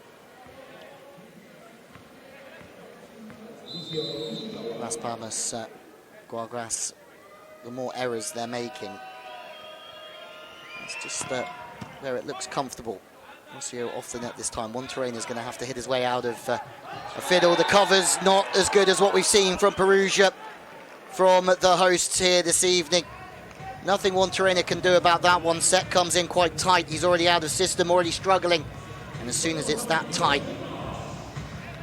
Las Palmas, Guaguas, the more errors they're making. It's just where it looks comfortable. Rossio off the net this time. One trainer's going to have to hit his way out of a fiddle. The cover's not as good as what we've seen from Perugia, from the hosts here this evening. Nothing one trainer can do about that one. Set comes in quite tight. He's already out of system, already struggling. And as soon as it's that tight,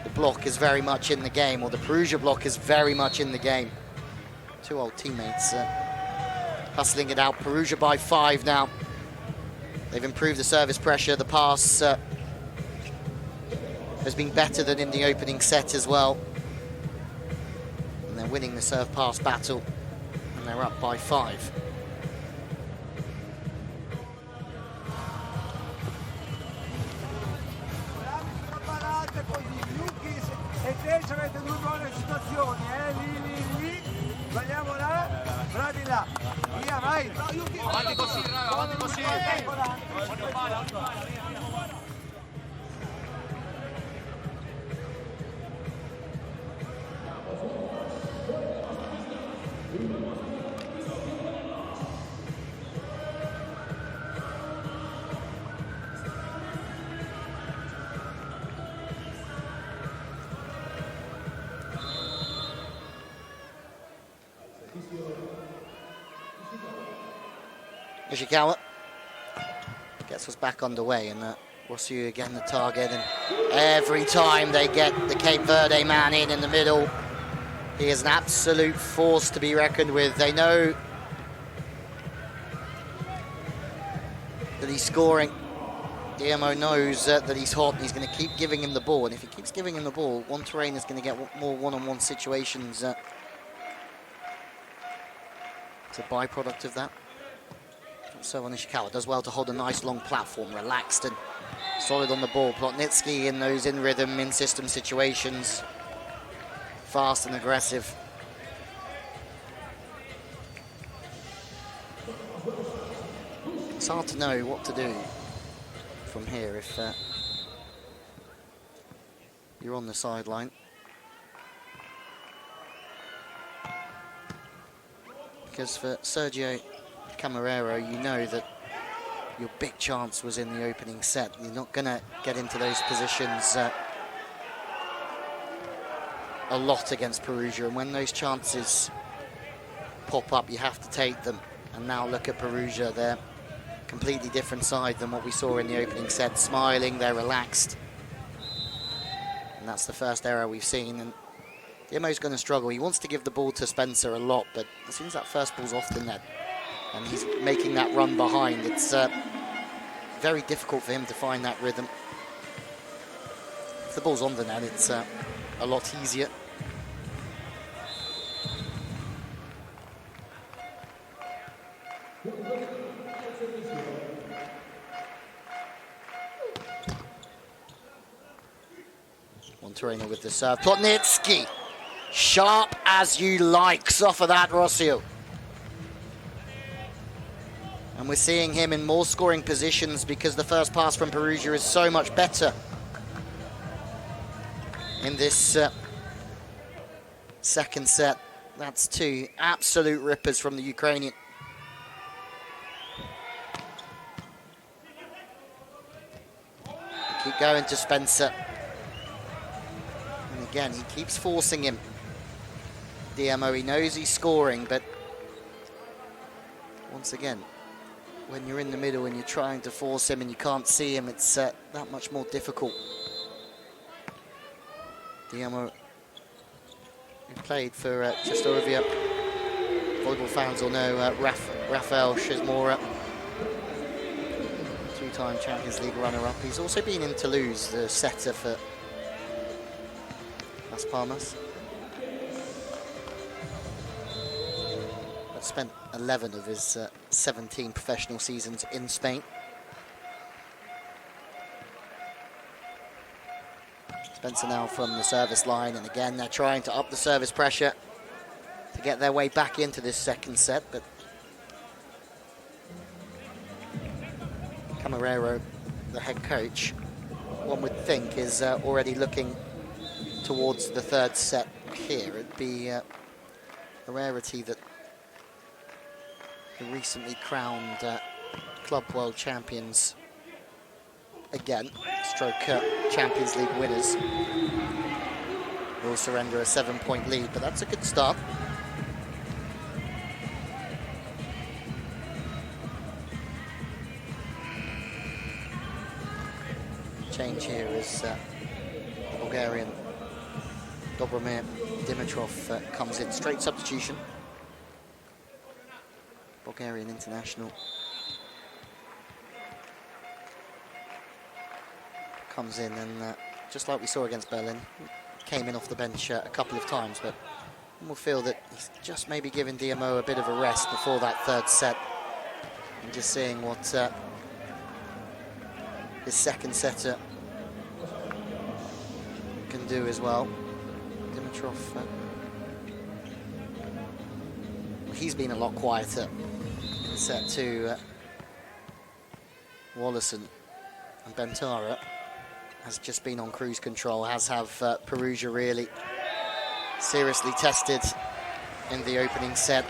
the block is very much in the game, or the Perugia block is very much in the game. Two old teammates hustling it out. Perugia by 5 now. They've improved the service pressure. The pass has been better than in the opening set as well. And they're winning the serve pass battle. And they're up by 5. Avanti così, raga, avanti così. Ishikawa gets us back underway, and Rossio again the target, and every time they get the Cape Verde man in the middle, he is an absolute force to be reckoned with. They know that he's scoring. Guillermo knows that he's hot, and he's going to keep giving him the ball, and if he keeps giving him the ball, one terrain is going to get more one-on-one situations. It's a byproduct of that. So on Ishikawa does well to hold a nice long platform, relaxed and solid on the ball. Plotnitsky in those in rhythm, in system situations, fast and aggressive. It's hard to know what to do from here if you're on the sideline. Because for Sergio Camarero, you know that your big chance was in the opening set. You're not going to get into those positions a lot against Perugia, and when those chances pop up, you have to take them. And now look at Perugia, they're a completely different side than what we saw in the opening set. Smiling, they're relaxed. And that's the first error we've seen. And Diamo's going to struggle. He wants to give the ball to Spencer a lot, but as soon as that first ball's off the net and he's making that run behind, it's very difficult for him to find that rhythm. If the ball's on the net, it's a lot easier. Montorino with the serve. Plotnitsky, sharp as you like. Off of that, Rossio. And we're seeing him in more scoring positions because the first pass from Perugia is so much better in this second set. That's two absolute rippers from the Ukrainian. Keep going to Spencer. And again, he keeps forcing him. Diamo, he knows he's scoring, but once again, when you're in the middle and you're trying to force him and you can't see him, it's that much more difficult. Diamo, who played for Chestorovia. Volleyball fans will know Rafael Shizmora, two-time Champions League runner-up. He's also been in Toulouse, the setter for Las Palmas. But spent 11 of his 17 professional seasons in Spain. Spencer now from the service line, and again they're trying to up the service pressure to get their way back into this second set, but Camarero, the head coach, one would think is already looking towards the third set here. It'd be a rarity that the recently crowned Club World Champions, again, stroke Champions League winners, will surrender a 7-point lead, but that's a good start. Change here is the Bulgarian Dobromir Dimitrov comes in, straight substitution. Bulgarian international comes in, and just like we saw against Berlin, came in off the bench a couple of times, but we'll feel that he's just maybe giving Diamo a bit of a rest before that third set, and just seeing what his second setter can do as well. Dimitrov, he's been a lot quieter in set two. Wallison and Bentara has just been on cruise control, as have Perugia really seriously tested in the opening set.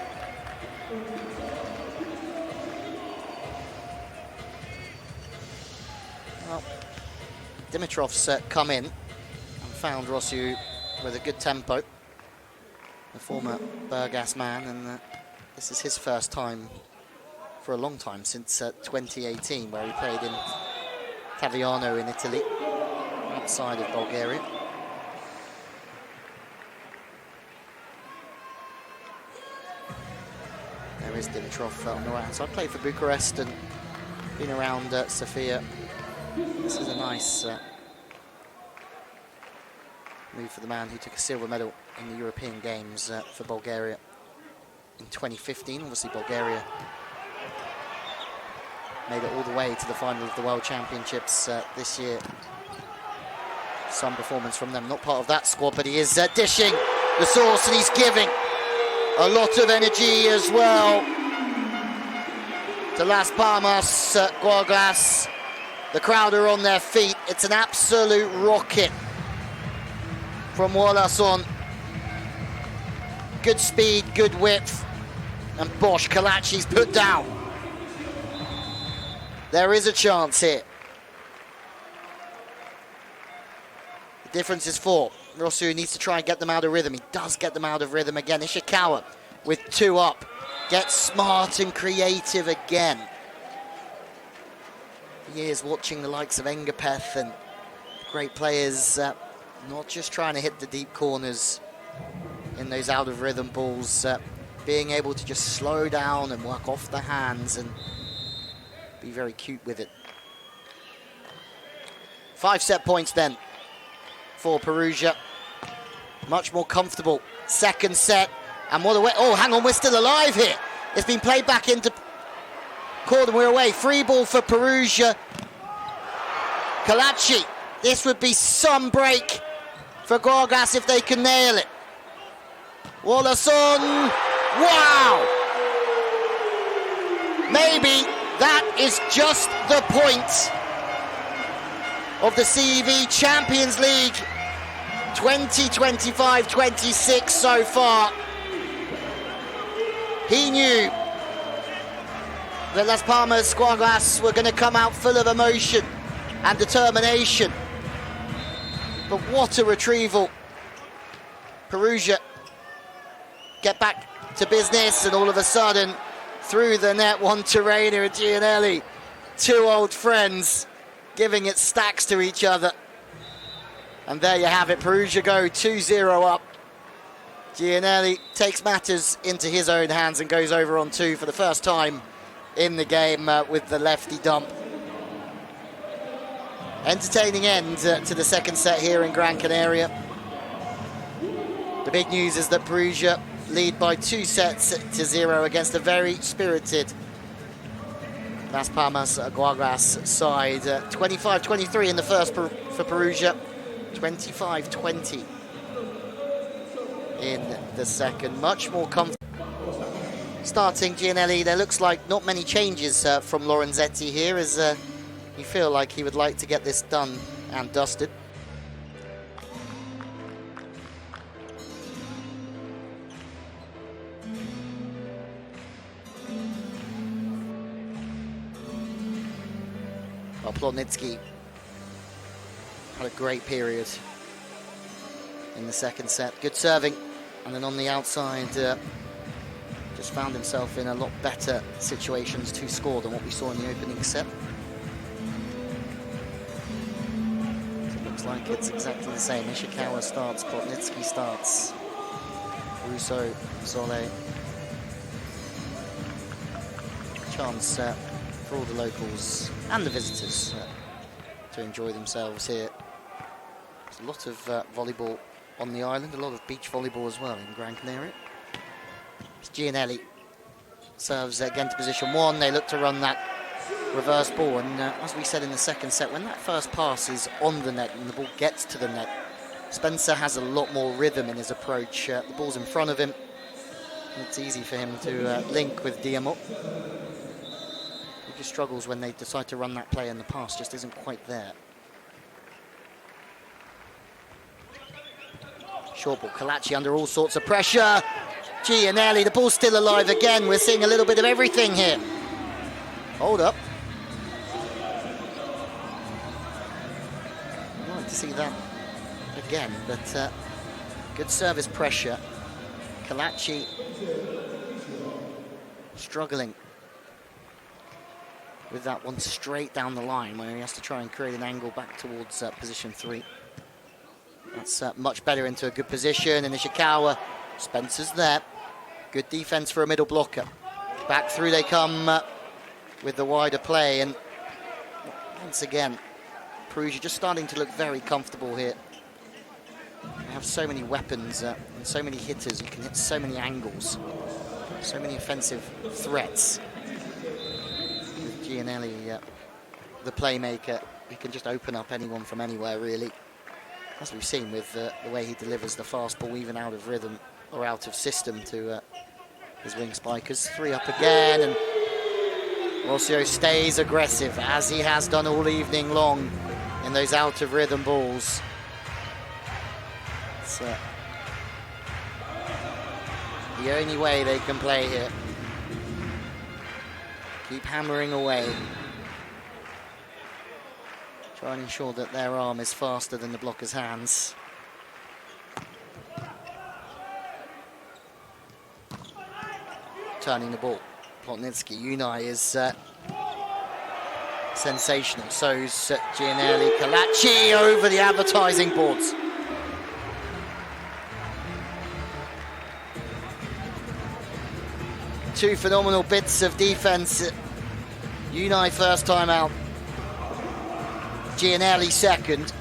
Well, Dimitrov's come in and found Rossiu with a good tempo, the former Burgas man, and this is his first time for a long time, since 2018, where he played in Taviano in Italy, outside of Bulgaria. There is Dimitrov on the right hand side. Played for Bucharest and been around Sofia. This is a nice move for the man who took a silver medal in the European Games for Bulgaria in 2015. Obviously, Bulgaria made it all the way to the final of the World Championships this year. Some performance from them, not part of that squad, but he is dishing the sauce, and he's giving a lot of energy as well to Las Palmas, Guaguas. The crowd are on their feet. It's an absolute rocket from Wolason. Good speed, good width, And Bosch, Kalachi's put down. There is a chance here. The difference is 4. Rosu needs to try and get them out of rhythm. He does get them out of rhythm again. Ishikawa with 2 up. Gets smart and creative again. He is watching the likes of Engapeth and great players not just trying to hit the deep corners in those out of rhythm balls, being able to just slow down and work off the hands and be very cute with it. 5 set points then for Perugia. Much more comfortable. Second set. And what a way. Oh, hang on, we're still alive here. It's been played back into corner. We're away. Free ball for Perugia. Kalachi. This would be some break for Guaguas if they can nail it. Wallace on. Wow! Maybe that is just the point of the CEV Champions League 2025-26 so far. He knew that Las Palmas Guaguas were going to come out full of emotion and determination. But what a retrieval. Perugia get back to business, and all of a sudden, through the net, one Terena and Gianelli, 2 old friends, giving it stacks to each other. And there you have it, Perugia go 2-0 up. Gianelli takes matters into his own hands and goes over on 2 for the first time in the game with the lefty dump. Entertaining end to the second set here in Gran Canaria. The big news is that Perugia lead by 2-0 against a very spirited Las Palmas Guaguas side. 25-23 in the first for Perugia, 25-20 in the second. Much more comfortable. Starting Gianelli, there looks like not many changes from Lorenzetti here, as you feel like he would like to get this done and dusted. Well, Plotnitsky had a great period in the second set. Good serving, and then on the outside, just found himself in a lot better situations to score than what we saw in the opening set. So it looks like it's exactly the same. Ishikawa starts, Plotnitsky starts, Russo, Zole. Chance for all the locals and the visitors to enjoy themselves here. There's a lot of volleyball on the island, a lot of beach volleyball as well in Gran Canaria. It's Gianelli serves again to position 1. They look to run that reverse ball, and as we said in the second set, when that first pass is on the net and the ball gets to the net, Spencer has a lot more rhythm in his approach. The ball's in front of him. It's easy for him to link with Diamo. He just struggles when they decide to run that play, and the pass just isn't quite there. Short ball, Kalachi under all sorts of pressure. Gianelli, the ball's still alive again. We're seeing a little bit of everything here. Hold up. I'd like to see that again, but good service pressure. Kalachi struggling with that one straight down the line, where he has to try and create an angle back towards position 3. That's much better into a good position, and Ishikawa, Spencer's there. Good defense for a middle blocker. Back through they come with the wider play, and once again, Perugia just starting to look very comfortable here. They have so many weapons and so many hitters. You can hit so many angles, so many offensive threats. With Gianelli, the playmaker, he can just open up anyone from anywhere, really. As we've seen with the way he delivers the fast ball, even out of rhythm or out of system, to his wing spikers. 3 up again, and Rossio stays aggressive, as he has done all evening long in those out of rhythm balls. It's the only way they can play here. Keep hammering away. Try and ensure that their arm is faster than the blocker's hands. Turning the ball. Plotnitsky. Unai is sensational. So's Gianelli. Kalachi over the advertising boards. Two phenomenal bits of defense. Unai first time out. Gianelli second.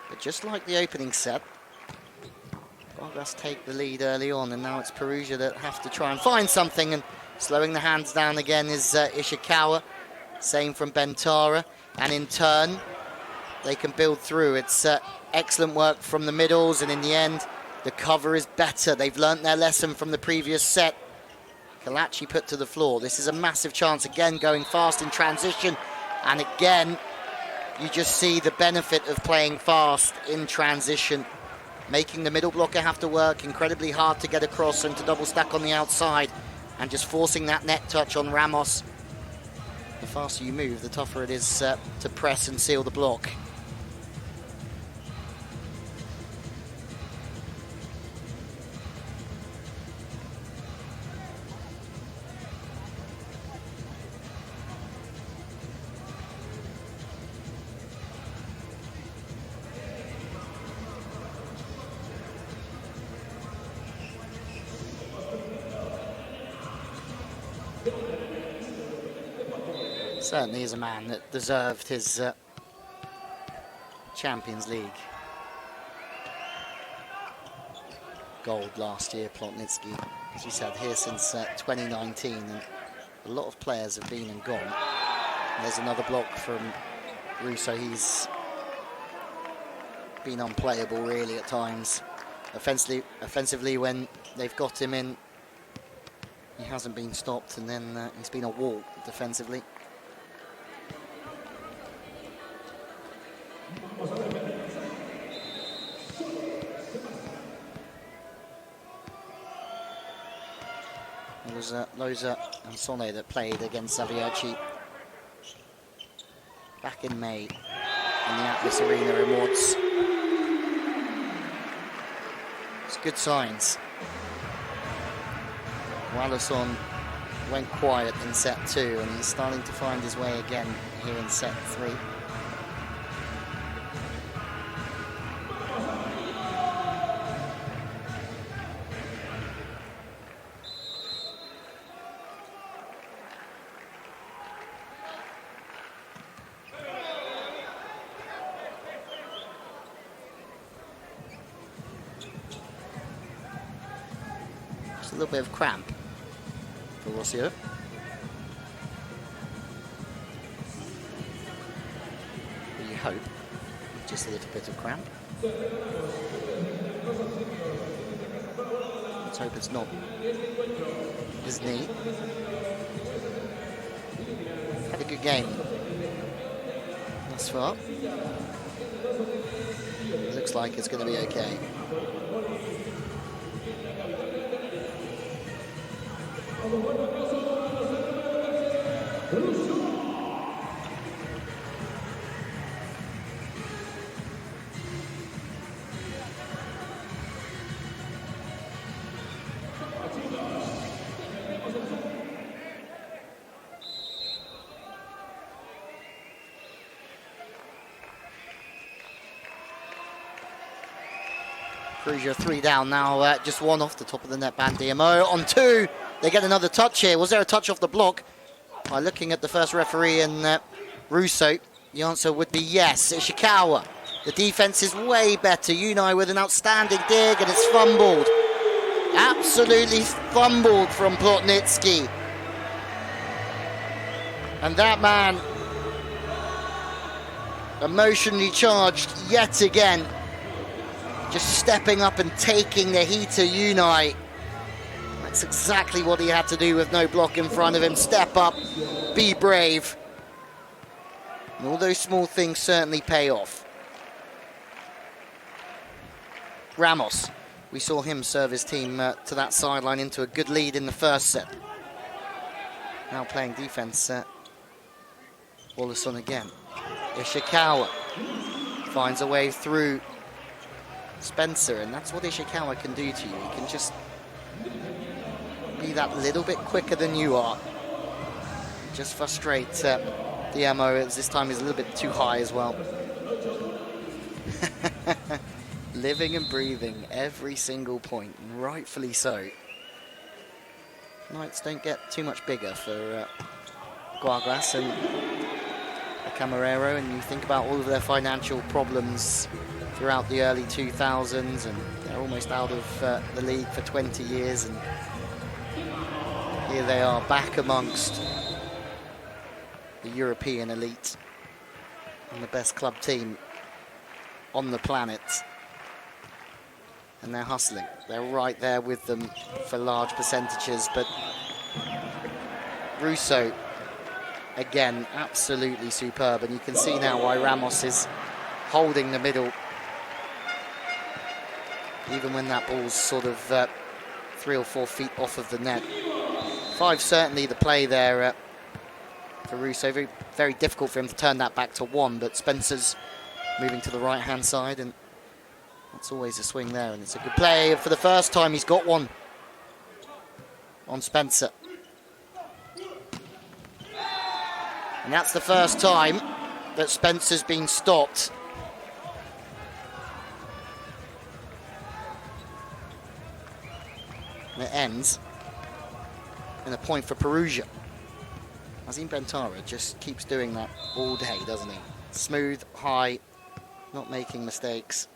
But just like the opening set, Guaguas take the lead early on, and now it's Perugia that have to try and find something, and slowing the hands down again is Ishikawa. Same from Bentara, and in turn they can build through. It's excellent work from the middles, and in the end the cover is better. They've learnt their lesson from the previous set. Kalachi put to the floor. This is a massive chance, again going fast in transition, and again you just see the benefit of playing fast in transition, making the middle blocker have to work incredibly hard to get across and to double stack on the outside, and just forcing that net touch on Ramos. The faster you move, the tougher it is to press and seal the block. Certainly is a man that deserved his Champions League gold last year, Plotnitsky. As you said, here since 2019, and a lot of players have been and gone. And there's another block from Russo. He's been unplayable really at times. Offensively when they've got him in, he hasn't been stopped, and then he's been a wall defensively. It was Loza and Sone that played against Saviochi back in May in the Atlas Arena in Wards. It's good signs. Wallerson went quiet in set 2, and he's starting to find his way again here in set 3. A little bit of cramp for Rossio. But you hope just a little bit of cramp. Let's hope it's not his knee. Had a good game thus far. Looks like it's going to be okay. Perugia 3 down now, just 1 off the top of the net. Bandiamo on 2. They get another touch here. Was there a touch off the block? By looking at the first referee and Russo, the answer would be yes. Ishikawa. The defense is way better. Unai with an outstanding dig, and it's fumbled. Absolutely fumbled from Plotnitsky. And that man, emotionally charged yet again. Just stepping up and taking the heat to Unai. That's exactly what he had to do with no block in front of him. Step up, be brave. And all those small things certainly pay off. Ramos we saw him serve his team to that sideline into a good lead in the first set. Now playing defense, Wallason again. Ishikawa finds a way through Spencer, and that's what Ishikawa can do to you. He can just be that little bit quicker than you are. Just frustrate the MO. This time he's a little bit too high as well. Living and breathing every single point, and rightfully so. Nights don't get too much bigger for Guaguas and Camarero, and you think about all of their financial problems throughout the early 2000s, and they're almost out of the league for 20 years, and here they are back amongst the European elite and the best club team on the planet. And they're hustling. They're right there with them for large percentages, but Russo, again, absolutely superb. And you can see now why Ramos is holding the middle, even when that ball's sort of 3 or 4 feet off of the net. 5 certainly the play there for Russo. Very, very difficult for him to turn that back to 1, but Spencer's moving to the right-hand side, and that's always a swing there, and it's a good play. For the first time, he's got one on Spencer. And that's the first time that Spencer's been stopped. And it ends in a point for Perugia. Azim Bentara just keeps doing that all day, doesn't he? Smooth, high, not making mistakes.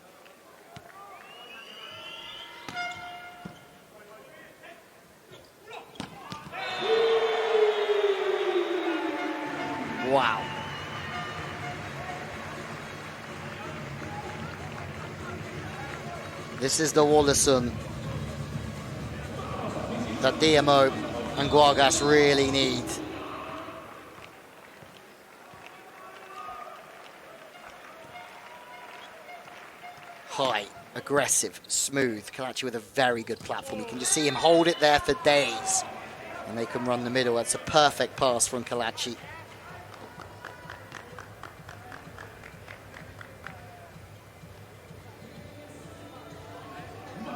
Wow. This is the Wallason that DMO and Guaguas really need. High, aggressive, smooth. Kalachi with a very good platform. You can just see him hold it there for days, and they can run the middle. That's a perfect pass from Kalachi.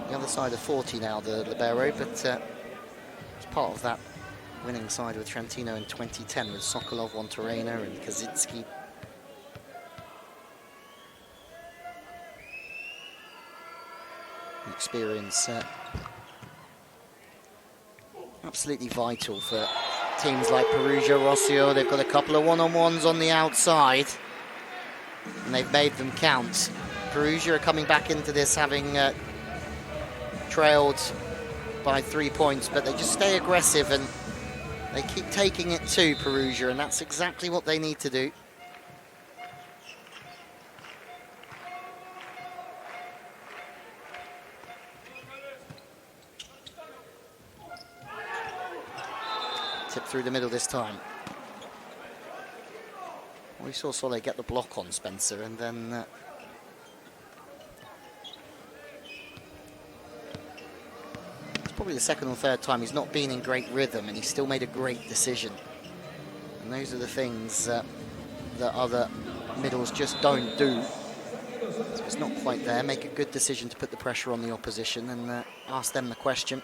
The other side of 40 now, the libero, but it's part of that winning side with Trentino in 2010 with Sokolov, Wantorena and Kaczynski. Experience absolutely vital for teams like Perugia, Rossio. They've got a couple of one-on-ones on the outside, and they've made them count. Perugia are coming back into this having trailed by 3 points, but they just stay aggressive and they keep taking it to Perugia, and that's exactly what they need to do. Tip through the middle this time. We saw Soleil get the block on Spencer, and then it's probably the second or third time he's not been in great rhythm, and he still made a great decision. And those are the things that other middles just don't do. So it's not quite there. Make a good decision to put the pressure on the opposition and ask them the question.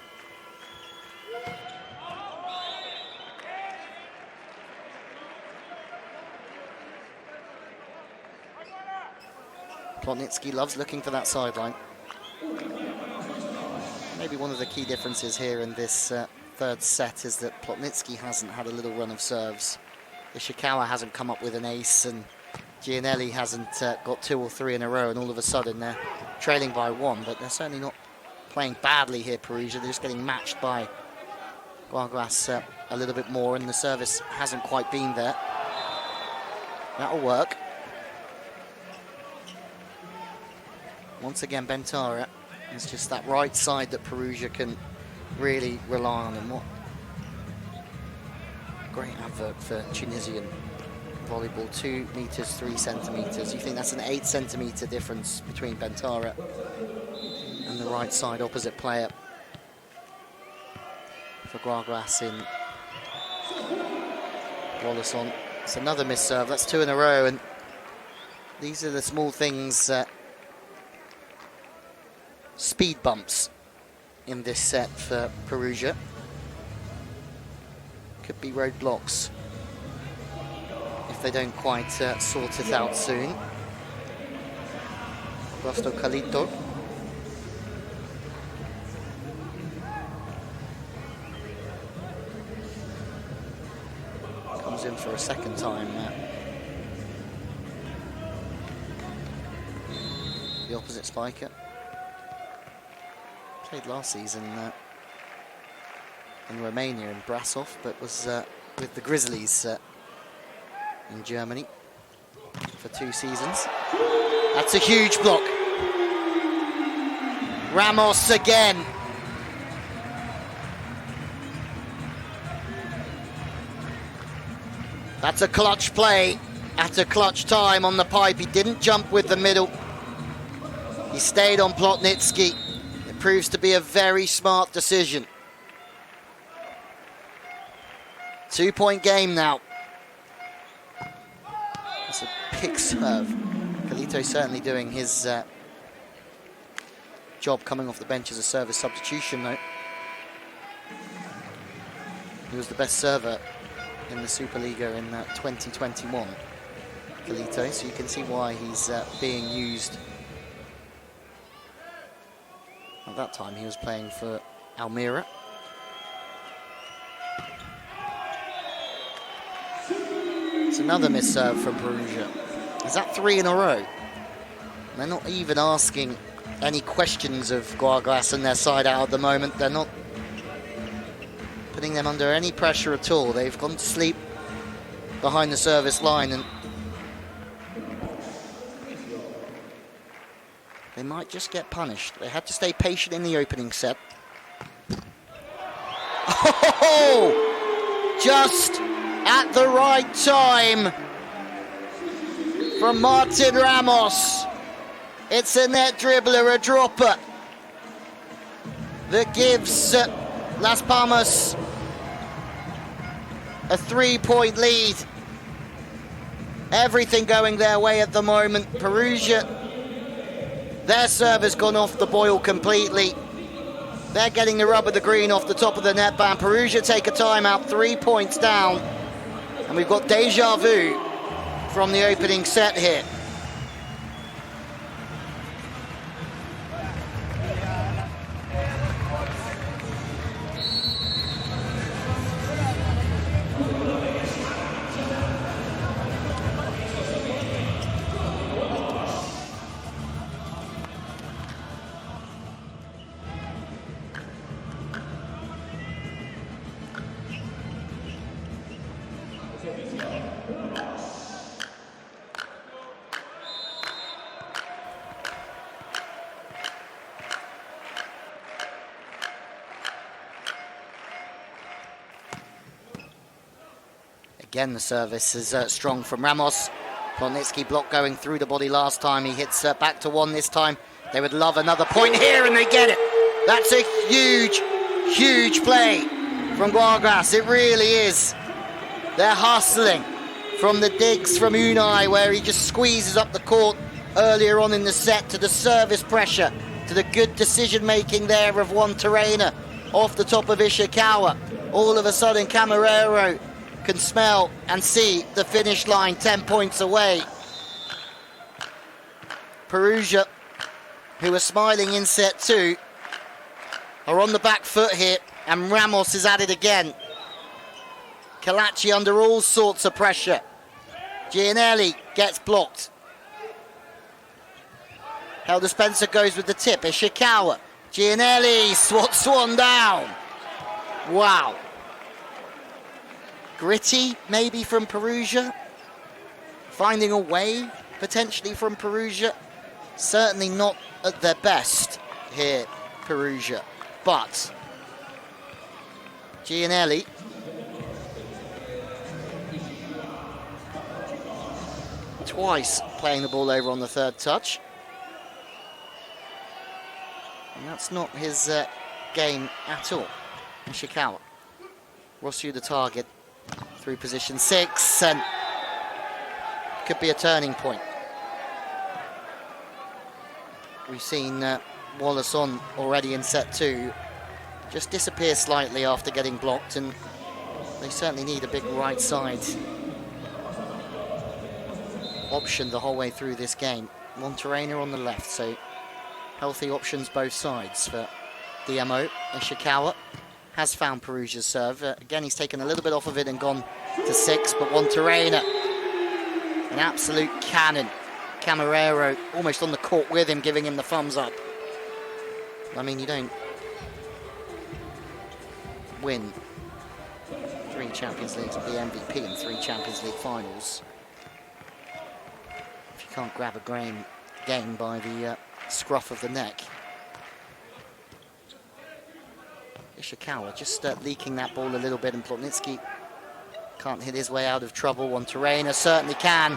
Plotnitsky loves looking for that sideline. Maybe one of the key differences here in this third set is that Plotnitsky hasn't had a little run of serves. Ishikawa hasn't come up with an ace, and Gianelli hasn't got 2 or 3 in a row, and all of a sudden they're trailing by 1, but they're certainly not playing badly here, Perugia. They're just getting matched by Guaguas a little bit more, and the service hasn't quite been there. That'll work. Once again, Bentara. It's just that right side that Perugia can really rely on. And what great advert for Tunisian volleyball. 2 meters, 3 centimeters. You think that's an 8 centimeter difference between Bentara And the right side opposite player for Guaguas in Wallace on. It's another missed serve. That's 2 in a row, and these are the small things, speed bumps in this set for Perugia. Could be roadblocks if they don't quite sort it out soon. Rosto Calito. Comes in for a second time. The opposite spiker. Played last season in Romania in Brasov, but was with the Grizzlies in Germany for 2 seasons. That's a huge block. Ramos again. That's a clutch play at a clutch time on the pipe. He didn't jump with the middle. He stayed on Plotnitsky. It proves to be a very smart decision. 2-point game now. That's a big serve. Calito certainly doing his job coming off the bench as a service substitution, though. He was the best server in the Superliga in 2021, Calito, so you can see why he's being used. At that time, he was playing for Almira. It's another miss serve from Perugia. Is that 3 in a row? They're not even asking any questions of Guaguas and their side out at the moment. They're not putting them under any pressure at all. They've gone to sleep behind the service line, and they might just get punished. They had to stay patient in the opening set. Oh, just at the right time from Martin Ramos. It's a net dribbler, a dropper, that gives Las Palmas a 3-point lead. Everything going their way at the moment. Perugia, their serve has gone off the boil completely. They're getting the rub of the green off the top of the net band. Perugia take a timeout, 3 points down. And we've got deja vu from the opening set here. Again, the service is strong from Ramos. Plotnitsky block going through the body last time. He hits back to 1 this time. They would love another point here, and they get it. That's a huge, huge play from Guaguas. It really is. They're hustling from the digs from Unai, where he just squeezes up the court earlier on in the set, to the service pressure, to the good decision-making there of Juan Terena off the top of Ishikawa. All of a sudden, Camarero can smell and see the finish line 10 points away. Perugia, who are smiling in set 2, are on the back foot here, and Ramos is at it again. Kalachi under all sorts of pressure. Gianelli gets blocked. Helder Spencer goes with the tip. Ishikawa. Gianelli, swan down. Wow. Gritty, maybe, from Perugia. Finding a way, potentially, from Perugia. Certainly not at their best here, Perugia. But Gianelli twice playing the ball over on the third touch. And that's not his game at all. Ishikawa. Rosu the target through position 6, and could be a turning point. We've seen Wallace on already in set 2, just disappear slightly after getting blocked, and they certainly need a big right side option the whole way through this game. Monterena on the left, so healthy options both sides for DMO. Ishikawa has found Perugia's serve. Again, he's taken a little bit off of it and gone to 6, but Monterena, an absolute cannon. Camarero almost on the court with him, giving him the thumbs up. I mean, you don't win 3 Champions Leagues and be MVP in 3 Champions League finals if you can't grab a game by the scruff of the neck. Ishikawa just leaking that ball a little bit, and Plotnitsky can't hit his way out of trouble. Monterena certainly can.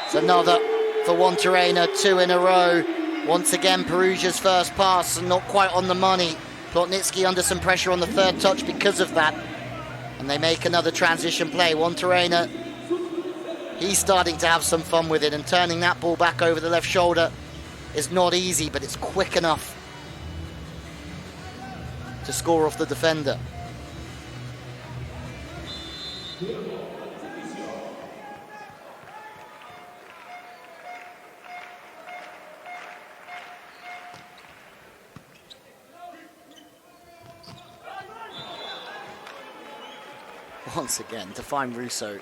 It's another for Monterena, 2 in a row. Once again, Perugia's first pass, and not quite on the money. Plotnitsky under some pressure on the 3rd touch because of that. And they make another transition play. Monterena, he's starting to have some fun with it, and turning that ball back over the left shoulder is not easy, but it's quick enough to score off the defender. Once again, to find Russo.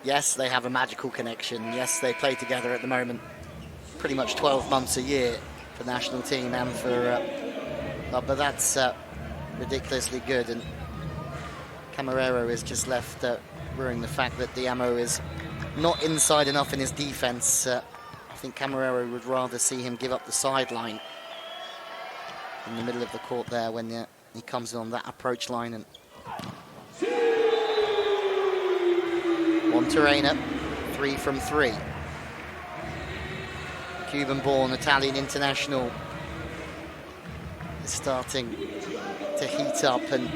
Yes, they have a magical connection. Yes, they play together at the moment pretty much 12 months a year for the national team and for but that's ridiculously good, and Camarero is just left ruining the fact that Diamo is not inside enough in his defense. I think Camarero would rather see him give up the sideline in the middle of the court there when he comes in on that approach line. And Monterena, 3 from 3. Cuban-born Italian international is starting to heat up, and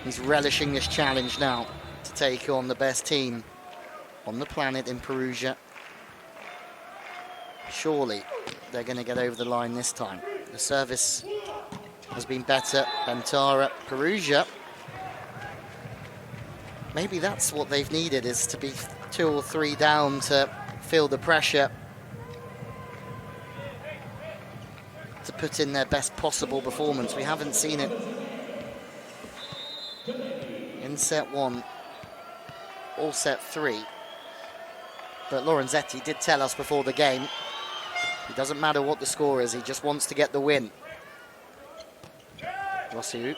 he's relishing this challenge now to take on the best team on the planet in Perugia. Surely they're going to get over the line this time. The service has been better. Bentara, Perugia. Maybe that's what they've needed, is to be 2 or 3 down to feel the pressure, to put in their best possible performance. We haven't seen it in set 1 or set 3. But Lorenzetti did tell us before the game, it doesn't matter what the score is, he just wants to get the win. Rossiu,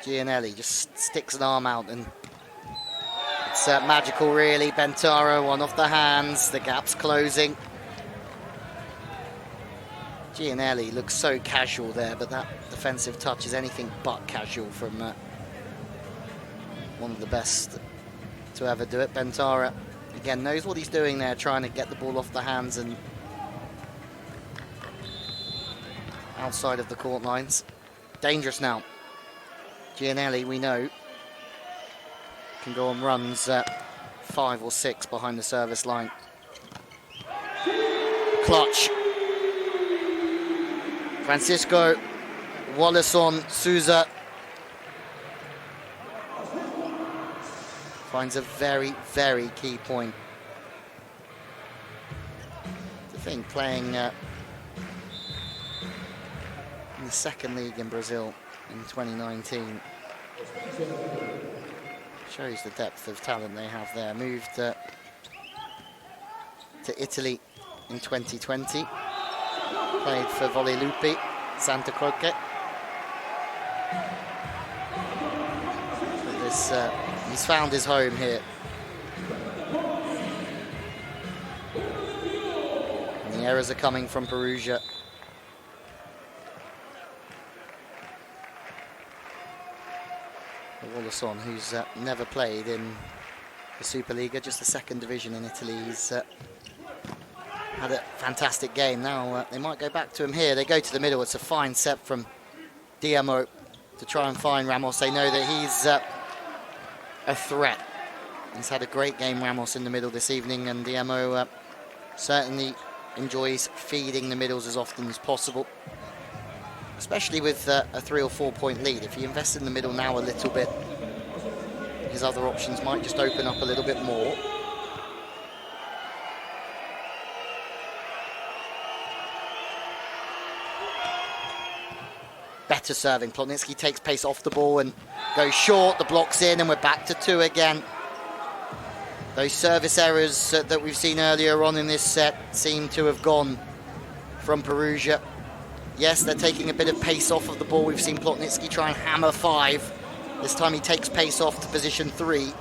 Gianelli just sticks an arm out, and it's magical really. Bentaro, one off the hands, the gap's closing. Gianelli looks so casual there, but that defensive touch is anything but casual from one of the best to ever do it. Bentara, again, knows what he's doing there, trying to get the ball off the hands and outside of the court lines. Dangerous now. Gianelli, we know, can go on runs 5 or 6 behind the service line. Clutch. Francisco, Wallace on, Souza. Finds a very, very key point. The thing playing in the second league in Brazil in 2019 shows the depth of talent they have there. Moved to Italy in 2020. Played for Volley Lupi, Santa Croce. But this, he's found his home here. And the errors are coming from Perugia. Wallason, who's never played in the Superliga, just the 2nd division in Italy. He's had a fantastic game. Now they might go back to him here. They go to the middle. It's a fine set from Diamo to try and find Ramos. They know that he's a threat. He's had a great game, Ramos, in the middle this evening, and Diamo certainly enjoys feeding the middles as often as possible, especially with a 3 or 4 point lead. If he invests in the middle now a little bit, his other options might just open up a little bit more. Better serving. Plotnitsky takes pace off the ball and goes short. The block's in, and we're back to 2 again. Those service errors that we've seen earlier on in this set seem to have gone from Perugia. Yes, they're taking a bit of pace off of the ball. We've seen Plotnitsky try and hammer 5. This time he takes pace off to position 3.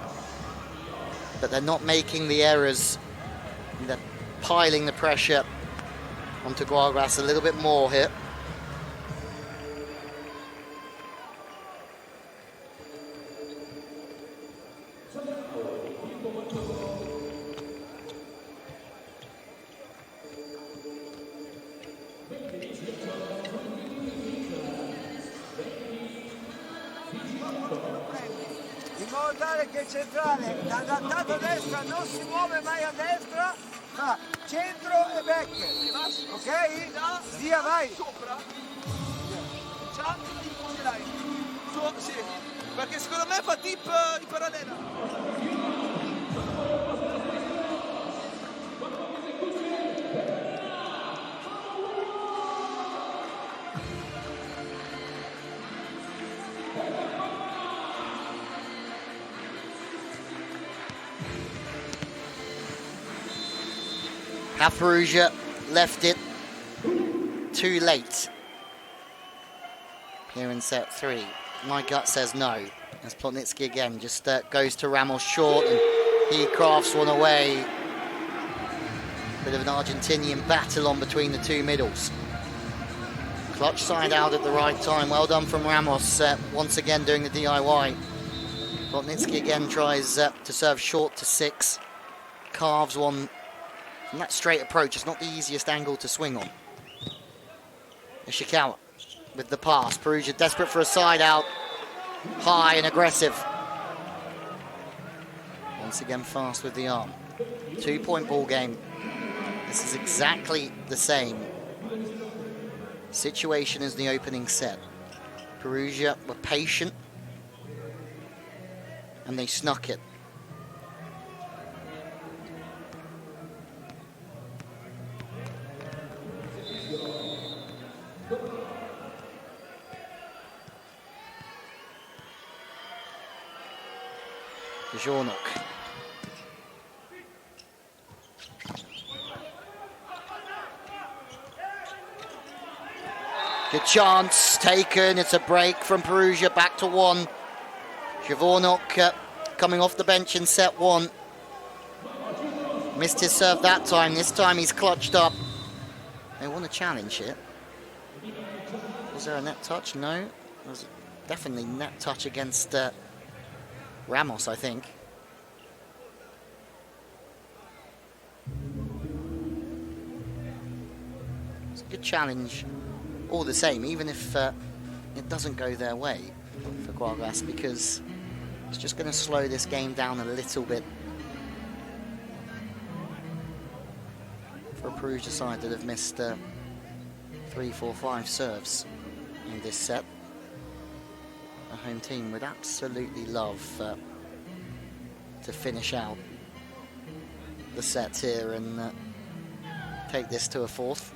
But they're not making the errors. They're piling the pressure onto Guaguas a little bit more here. Che il centrale dall'andato a destra non si muove mai a destra, ma centro e back, ok? Via, vai! Sopra? Ce l'hai? Sì, perché secondo me fa tip in parallela. Have Perugia left it too late here in set 3? My gut says no, as Plotnitsky again just goes to Ramos short, and he crafts one away. Bit of an Argentinian battle on between the 2 middles. Clutch side out at the right time. Well done from Ramos, once again doing the DIY. Plotnitsky again tries to serve short to 6. Carves one from that straight approach. It's not the easiest angle to swing on. Ishikawa with the pass. Perugia desperate for a side out. High and aggressive. Once again fast with the arm. 2 point ball game. This is exactly the same situation as the opening set. Perugia were patient and they snuck it. Jornok. Good chance taken. It's a break from Perugia, back to 1. Javornok coming off the bench in set 1. Missed his serve that time. This time he's clutched up. They want to challenge here. Was there a net touch? No. There was definitely net touch against Ramos, I think. It's a good challenge all the same, even if it doesn't go their way for Guaguas, because it's just going to slow this game down a little bit for a Perugia side that have missed 3, 4, 5 serves in this set. The home team would absolutely love to finish out the set here and take this to a 4th.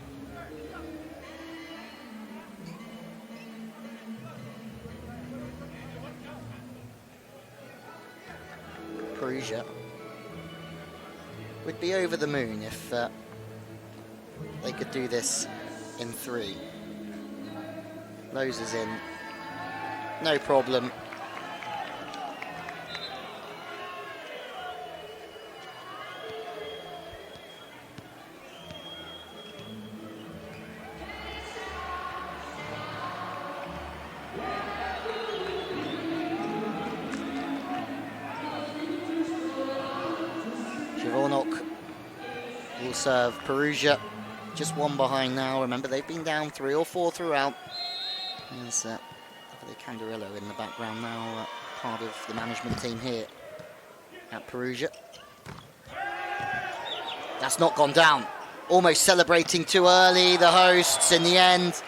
Perugia would be over the moon if they could do this in 3. Lowe's is in. No problem. Javornok will serve. Perugia just one behind now. Remember, they've been down 3 or 4 throughout. There's the Candarillo in the background now, part of the management team here at Perugia. That's not gone down. Almost celebrating too early, the hosts in the end.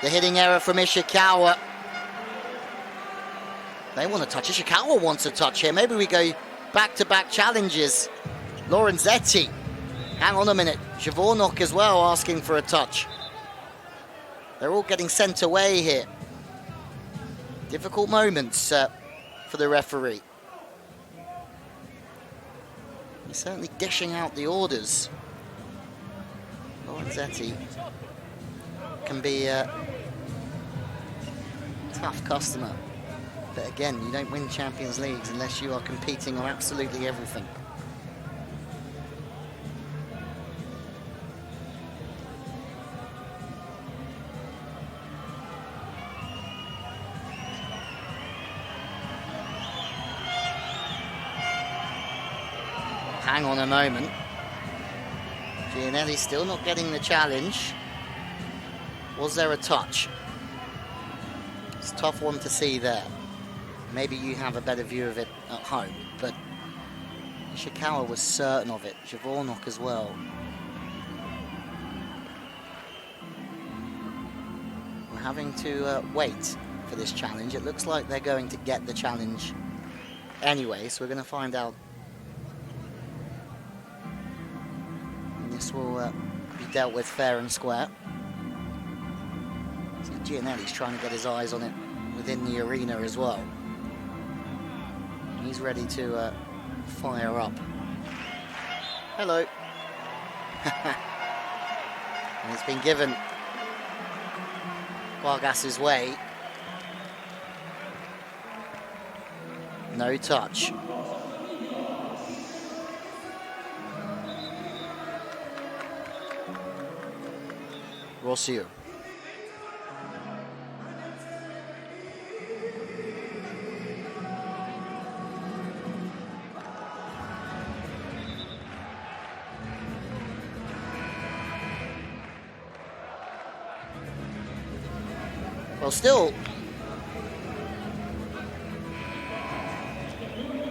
The hitting error from Ishikawa. They want to touch. Ishikawa wants a touch here. Maybe we go back-to-back challenges. Lorenzetti. Hang on a minute. Javornok as well asking for a touch. They're all getting sent away here. Difficult moments for the referee. He's certainly dishing out the orders. Lorenzetti can be a tough customer. But again, you don't win Champions Leagues unless you are competing on absolutely everything. Hang on a moment. Gianelli still not getting the challenge. Was there a touch? It's a tough one to see there. Maybe you have a better view of it at home, but Ishikawa was certain of it. Javornok as well. We're having to wait for this challenge. It looks like they're going to get the challenge anyway, so we're going to find out. And this will be dealt with fair and square. So Gianelli's trying to get his eyes on it within the arena as well. He's ready to fire up. Hello. And it's been given Guagas' way. No touch. Rossio. Well, still,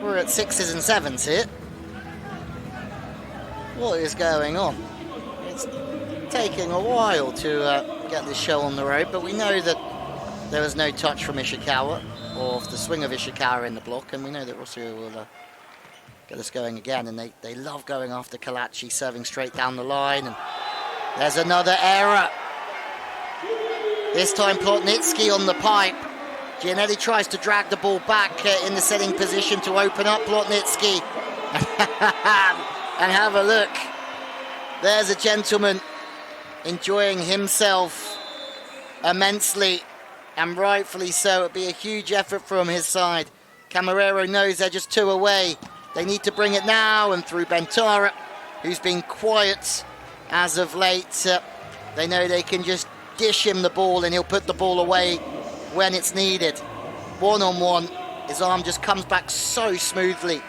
we're at 6s and 7s here. What is going on? It's taking a while to get this show on the road, but we know that there was no touch from Ishikawa, or the swing of Ishikawa in the block, and we know that Rossio will get us going again, and they love going after Kalachi, serving straight down the line, and there's another error. This time Plotnitsky on the pipe. Gianelli tries to drag the ball back in the setting position to open up Plotnitsky. And have a look. There's a gentleman enjoying himself immensely, and rightfully so. It'd be a huge effort from his side. Camarero knows they're just 2 away. They need to bring it now, and through Bentara, who's been quiet as of late. They know they can just dish him the ball and he'll put the ball away when it's needed. One-on-one, his arm just comes back so smoothly.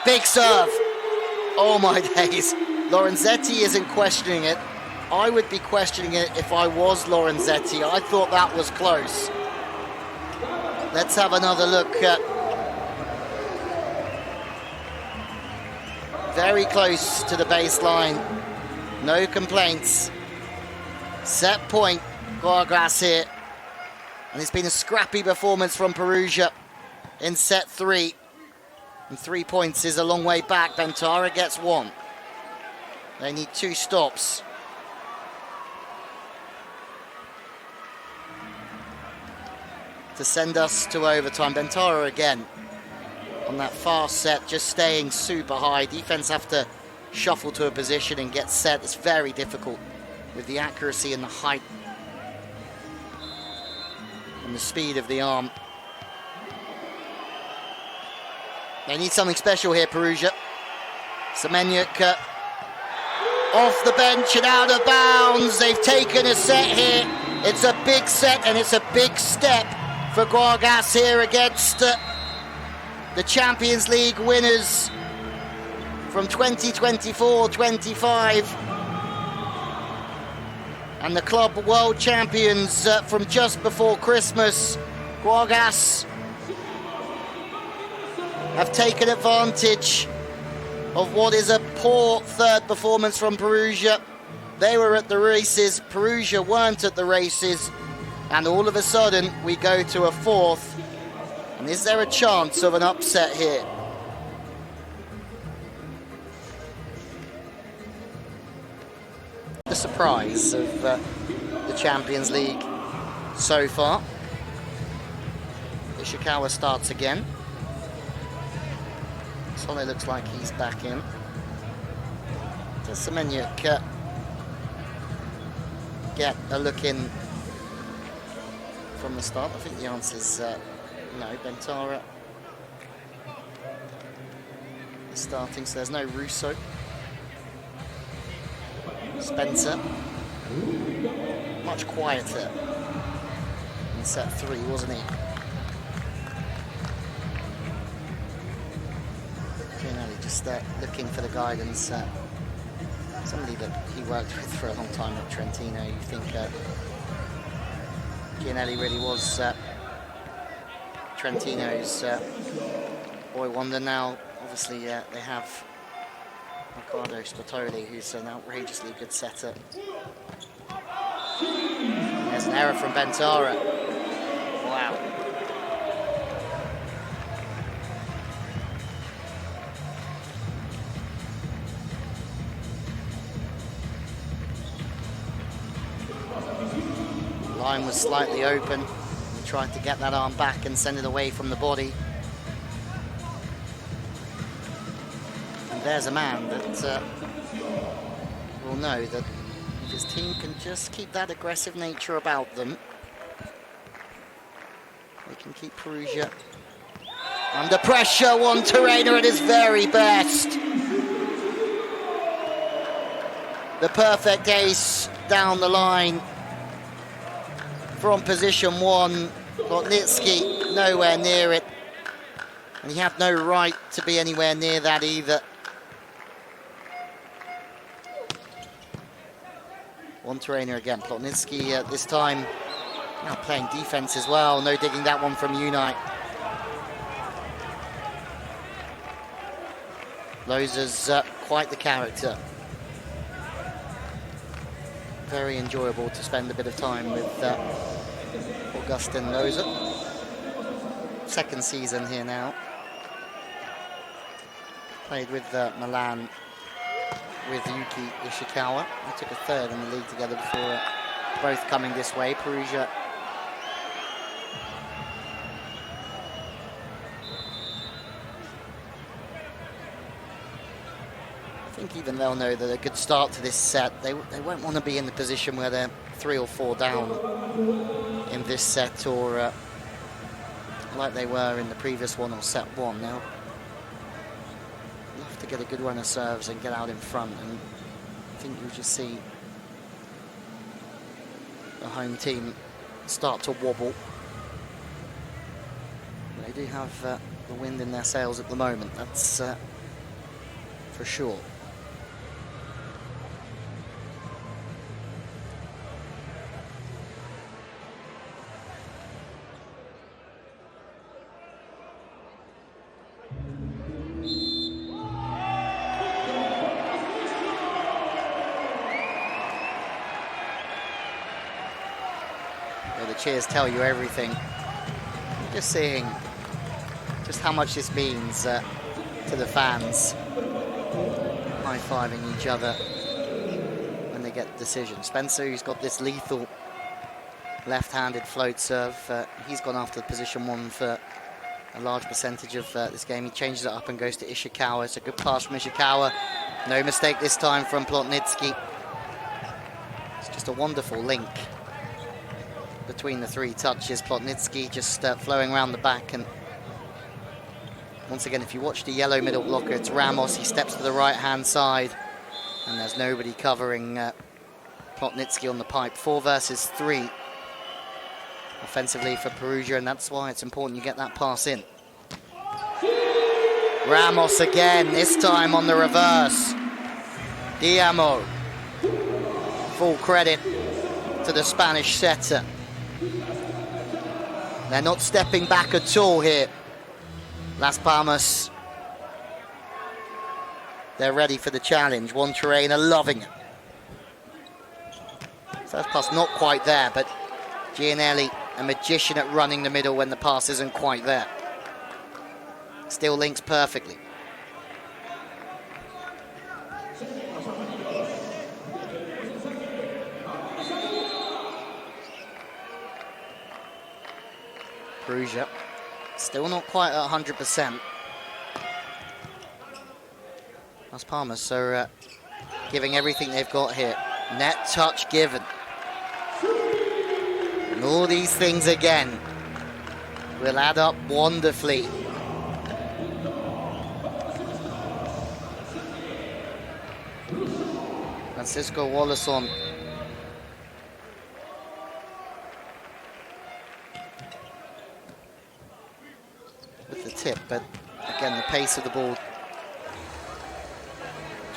Big serve. Oh my days. Lorenzetti isn't questioning it. I would be questioning it if I was Lorenzetti. I thought that was close. Let's have another look. Very close to the baseline. No complaints. Set point, Guagas here. And it's been a scrappy performance from Perugia in set 3. And 3 points is a long way back. Bentara gets 1. They need 2 stops. To send us to overtime. Bentara again on that fast set, just staying super high. Defense have to shuffle to a position and get set. It's very difficult with the accuracy and the height and the speed of the arm. They need something special here, Perugia. Semenyuk. off the bench and out of bounds. They've taken a set here. It's a big set and it's a big step for Guaguas here against the Champions League winners from 2024-25 and the club world champions from just before Christmas. Guaguas have taken advantage of what is a poor third performance from Perugia. They were at the races, Perugia weren't at the races, and all of a sudden we go to a fourth. And is there a chance of an upset here? The surprise of the Champions League so far. Ishikawa starts again. Sole looks like he's back in. Does Semenyuk get a look in from the start? I think the answer is no. Bentara is starting, so there's no Russo. Spencer, much quieter in set 3, wasn't he? Just looking for the guidance. Somebody that he worked with for a long time at Trentino. You think Gianelli really was Trentino's boy wonder. Now, obviously, they have Riccardo Spatoli, who's an outrageously good setter. There's an error from Bentara. Wow. Line was slightly open. He tried to get that arm back and send it away from the body. And there's a man that will know that if his team can just keep that aggressive nature about them, they can keep Perugia under pressure. Juan Torreira at his very best. The perfect ace down the line. From position 1, Plotnitsky nowhere near it, and he had no right to be anywhere near that either. One trainer again, Plotnitsky this time now playing defense as well. No digging that one from Unite. Loza's quite the character. Very enjoyable to spend a bit of time with Augustin Loza. Second season here now. Played with Milan with Yuki Ishikawa. They took a third in the league together before both coming this way. Perugia I think even they'll know that a good start to this set, they won't want to be in the position where they're 3 or 4 down in this set, or like they were in the previous one or set 1. Now, you'll have to get a good run of serves and get out in front, and I think you'll just see the home team start to wobble. They do have the wind in their sails at the moment, that's for sure. Cheers tell you everything. Just seeing just how much this means to the fans, high-fiving each other when they get decisions. Spencer, who's got this lethal left-handed float serve, he's gone after position 1 for a large percentage of this game. He changes it up and goes to Ishikawa. It's a good pass from Ishikawa. No mistake this time from Plotnitsky. It's just a wonderful link between the 3 touches. Plotnitsky just flowing around the back, and once again, if you watch the yellow middle blocker, it's Ramos. He steps to the right hand side And there's nobody covering Plotnitsky on the pipe. 4 versus 3 offensively for Perugia, and that's why it's important you get that pass in. Ramos again, this time on the reverse. Diamo. Full credit to the Spanish setter. They're not stepping back at all here. Las Palmas. They're ready for the challenge. Juan Terena loving it. First pass not quite there, but Gianelli, a magician at running the middle when the pass isn't quite there. Still links perfectly. Perugia, still not quite at 100%. Las Palmas are giving everything they've got here. Net touch given. And all these things again will add up wonderfully. Francisco Wallace on. With the tip, but again the pace of the ball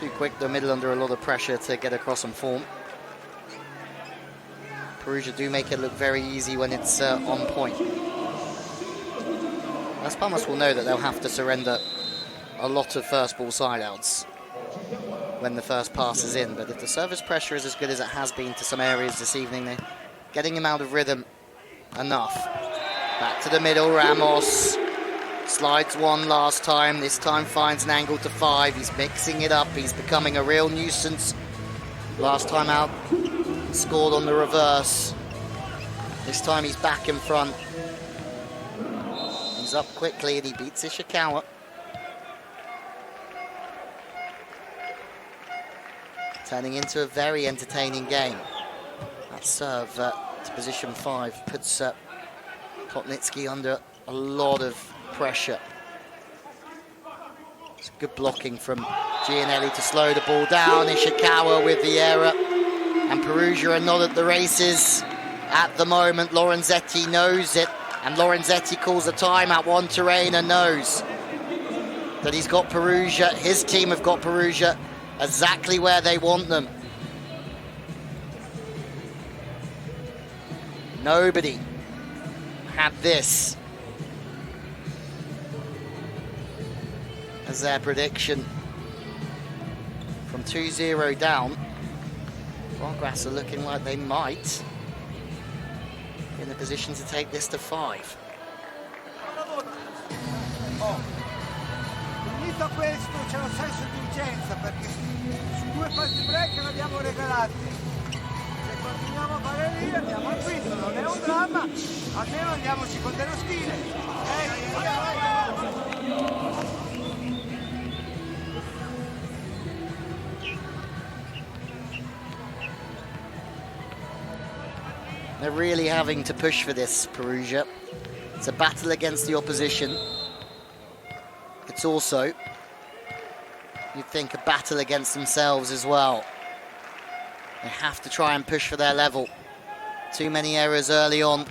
too quick, the middle under a lot of pressure to get across and form. Perugia do make it look very easy when it's on point. Las Palmas will know that they'll have to surrender a lot of first ball side outs when the first pass is in, but if the service pressure is as good as it has been to some areas this evening, they're getting him out of rhythm enough. Back to the middle, Ramos. Slides one last time, this time finds an angle to 5. He's mixing it up, he's becoming a real nuisance. Last time out, scored on the reverse. This time he's back in front. He's up quickly and he beats Ishikawa. Turning into a very entertaining game. That serve to position 5 puts Plotnitsky under a lot of pressure. It's good blocking from Gianelli to slow the ball down. Ishikawa with the error. And Perugia are not at the races at the moment. Lorenzetti knows it. And Lorenzetti calls a timeout. Juan Terena knows that he's got Perugia. His team have got Perugia exactly where they want them. Nobody had this as their prediction. From 2-0 down, Guaguas are looking like they might be in a position to take this to 5. Finito questo c'è un senso di urgenza perché su 2 fast break ne abbiamo regalati. Se continuiamo a fare lì andiamo al quinto, non è un dramma, almeno andiamoci con dello stile. They're really having to push for this, Perugia. It's a battle against the opposition. It's also, you'd think, a battle against themselves as well. They have to try and push for their level. Too many errors early on,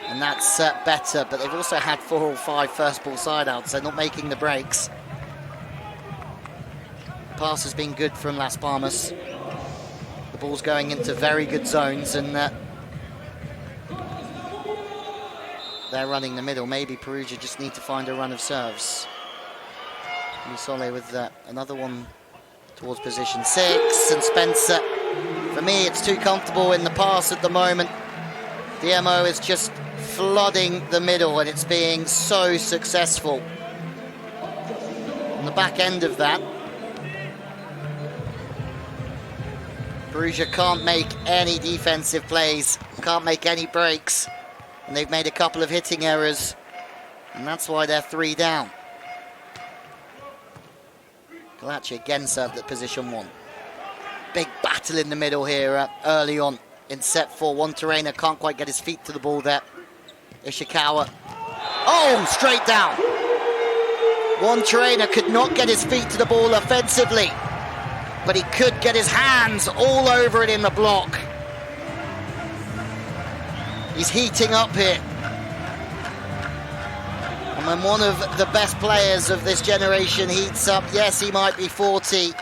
and that's better, but they've also had 4 or 5 first ball side outs. They're not making the breaks. The pass has been good from Las Palmas. The ball's going into very good zones, and they're running the middle. Maybe Perugia just need to find a run of serves. Musole with another one towards position 6, and Spencer, for me, it's too comfortable in the pass at the moment. DMO is just flooding the middle, and it's being so successful. On the back end of that, Perugia can't make any defensive plays, can't make any breaks, and they've made a couple of hitting errors, and that's why they're 3 down. Galacci again served at position 1. Big battle in the middle here early on in set 4. Juan Terena can't quite get his feet to the ball there. Ishikawa. Oh, straight down. Juan Terena could not get his feet to the ball offensively. but he could get his hands all over it in the block. He's heating up here. And when one of the best players of this generation heats up, yes, he might be 40,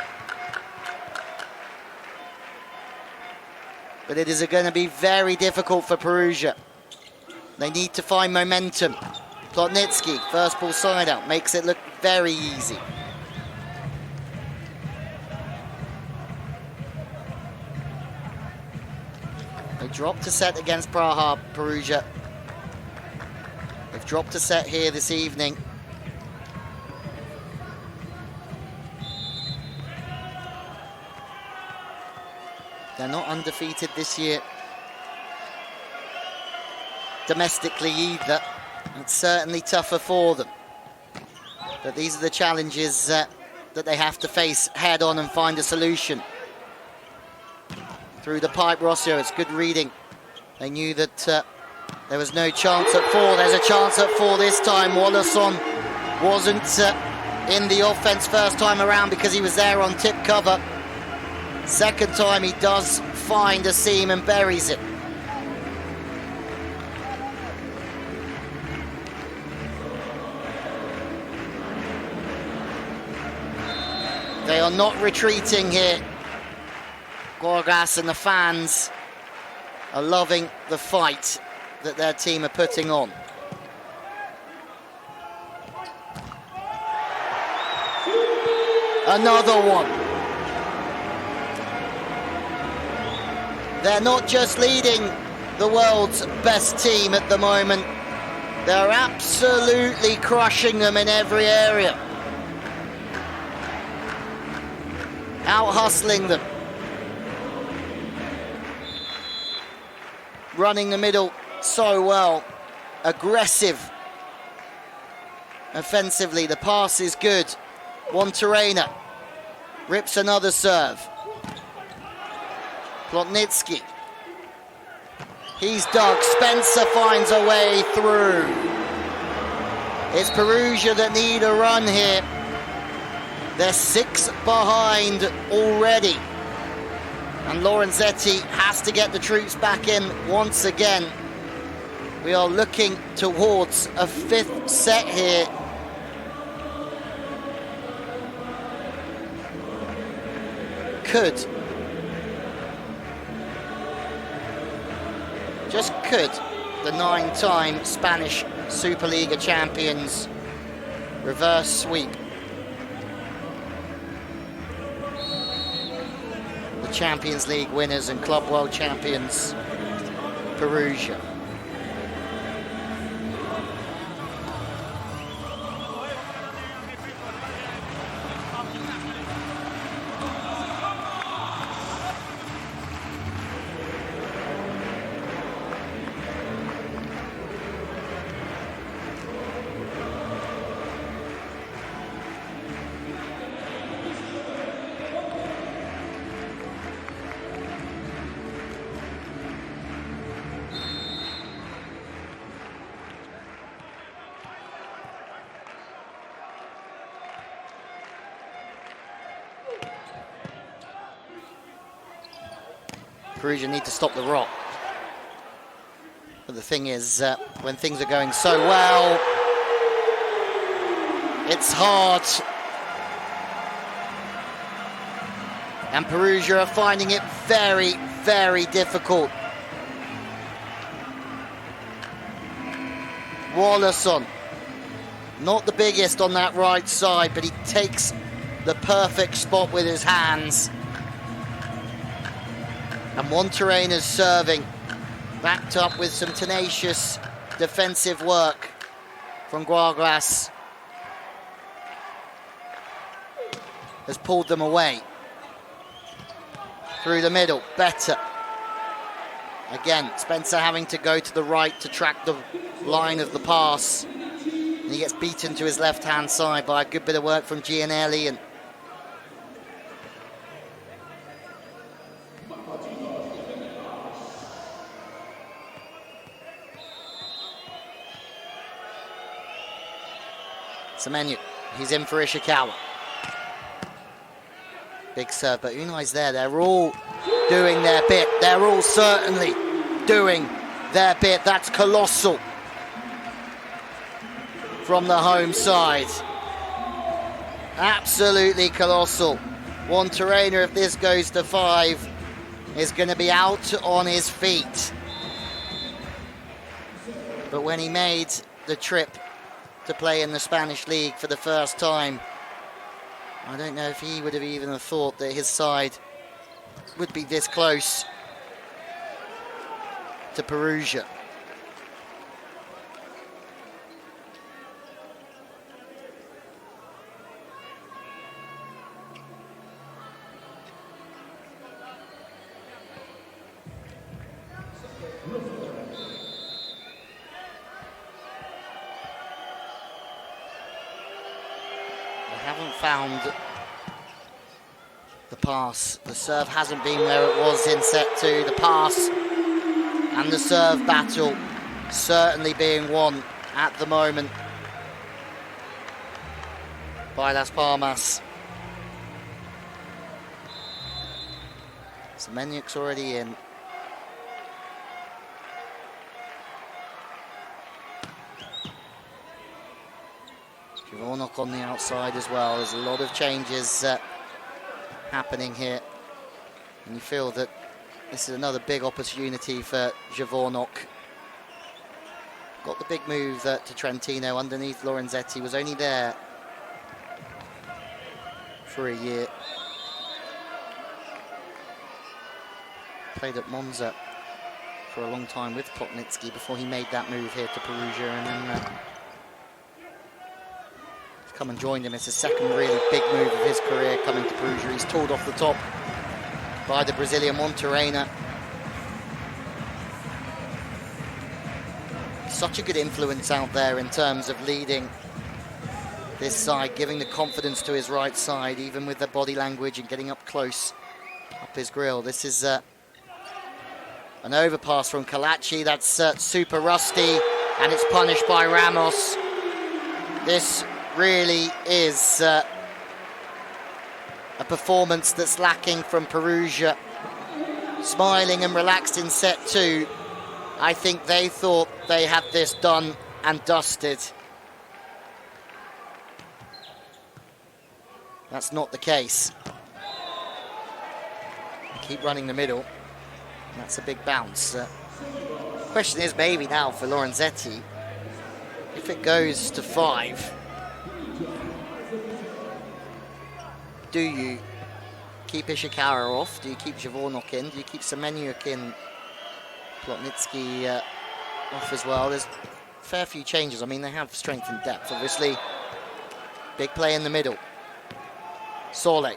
but it is going to be very difficult for Perugia. They need to find momentum. Plotnitsky, first ball side out, makes it look very easy. They dropped a set against Praha, Perugia. They've dropped a set here this evening. They're not undefeated this year domestically either. It's certainly tougher for them. But these are the challenges that they have to face head on and find a solution. Through the pipe, Rossio, it's good reading. They knew that there was no chance at 4. There's a chance at 4 this time. Wallason wasn't in the offense first time around because he was there on tip cover. Second time he does find a seam and buries it. They are not retreating here. Guaguas and the fans are loving the fight that their team are putting on. Another one. They're not just leading the world's best team at the moment. They're absolutely crushing them in every area. Out-hustling them. Running the middle so well. Aggressive. Offensively, the pass is good. Wantarena rips another serve. Plotnitsky. He's dug. Spencer finds a way through. It's Perugia that need a run here. They're 6 behind already. And Lorenzetti has to get the troops back in once again. We are looking towards a 5th set here. Could. Just could. The 9-time Spanish Superliga champions reverse sweep the Champions League winners and Club World champions, Perugia. Perugia need to stop the rock. But the thing is, when things are going so well, it's hard. And Perugia are finding it very, very difficult. Wallason, not the biggest on that right side, but he takes the perfect spot with his hands. And Wantarena's serving, backed up with some tenacious defensive work from Guaguas, has pulled them away. Through the middle, better. Again, Spencer having to go to the right to track the line of the pass. And he gets beaten to his left-hand side by a good bit of work from Gianelli. And Semenyo, he's in for Ishikawa. Big serve, but Unai's there. They're all doing their bit. They're all certainly doing their bit. That's colossal from the home side. Absolutely colossal. Monterena, if this goes to 5, is going to be out on his feet. But when he made the trip to play in the Spanish league for the first time, I don't know if he would have even thought that his side would be this close to Perugia. Found the pass. The serve hasn't been where it was in set 2. The pass and the serve battle certainly being won at the moment by Las Palmas. Semenyuk's already in. Javornok on the outside as well. There's a lot of changes happening here. And you feel that this is another big opportunity for Javornok. Got the big move to Trentino underneath Lorenzetti. Was only there for a year. Played at Monza for a long time with Plotnitsky before he made that move here to Perugia, and then come and joined him. It's the second really big move of his career coming to Perugia. He's tooled off the top by the Brazilian Monterena. Such a good influence out there in terms of leading this side, giving the confidence to his right side, even with the body language and getting up close, up his grill. This is an overpass from Kalachi. That's super rusty, and it's punished by Ramos. This really is a performance that's lacking from Perugia. Smiling and relaxed in set 2. I think they thought they had this done and dusted. That's not the case. Keep running the middle. That's a big bounce. Question is maybe now for Lorenzetti, if it goes to 5, do you keep Ishikawa off? Do you keep Javornok in? Do you keep Semenyuk in? Plotnitsky off as well. There's a fair few changes. I mean, they have strength and depth, obviously. Big play in the middle. Sole.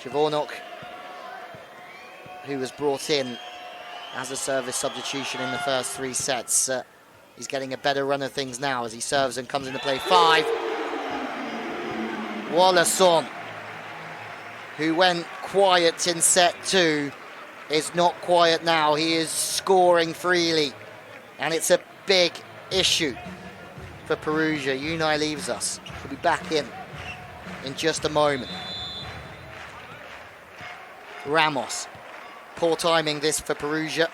Javornok, who was brought in as a service substitution in the first 3 sets. He's getting a better run of things now as he serves and comes into play. 5. Wallason, who went quiet in set 2, is not quiet now. He is scoring freely, and it's a big issue for Perugia. Unai leaves us. He'll be back in just a moment. Ramos. Poor timing this for Perugia.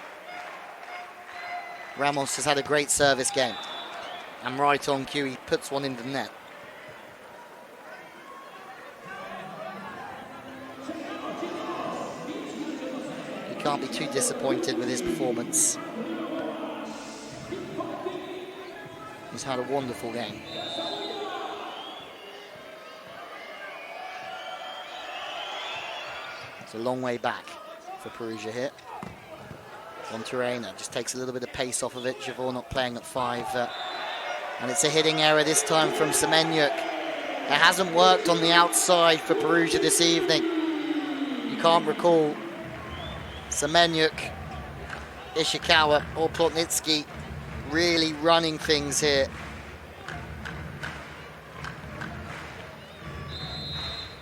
Ramos has had a great service game. And right on cue, he puts one in the net. He can't be too disappointed with his performance. He's had a wonderful game. It's a long way back for Perugia here. Monterena just takes a little bit of pace off of it. Javornok playing at 5. And it's a hitting error this time from Semenyuk. It hasn't worked on the outside for Perugia this evening. You can't recall Semenyuk, Ishikawa or Plotnitsky really running things here.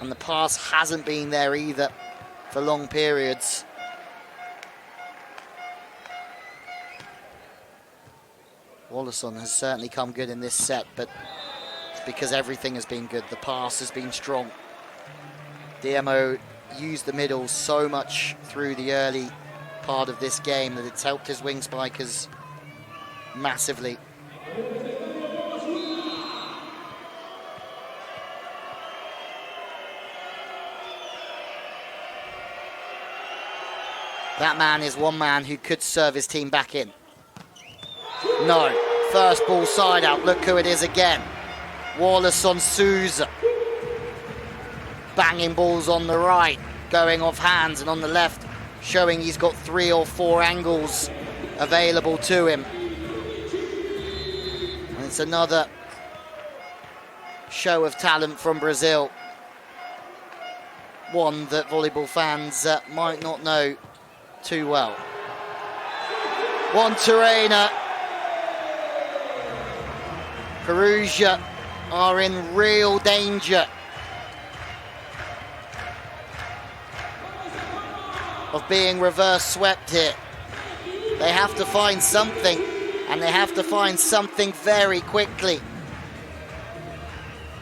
And the pass hasn't been there either for long periods. Wallason has certainly come good in this set, but it's because everything has been good. The pass has been strong. DMO used the middle so much through the early part of this game that it's helped his wing spikers massively. That man is one man who could serve his team back in. No, first ball side out. Look who it is again. Wallason Souza. Banging balls on the right, going off hands, and on the left, showing he's got 3 or 4 angles available to him. And it's another show of talent from Brazil. One that volleyball fans might not know too well. Monterrey. Perugia are in real danger of being reverse swept here. They have to find something, and they have to find something very quickly.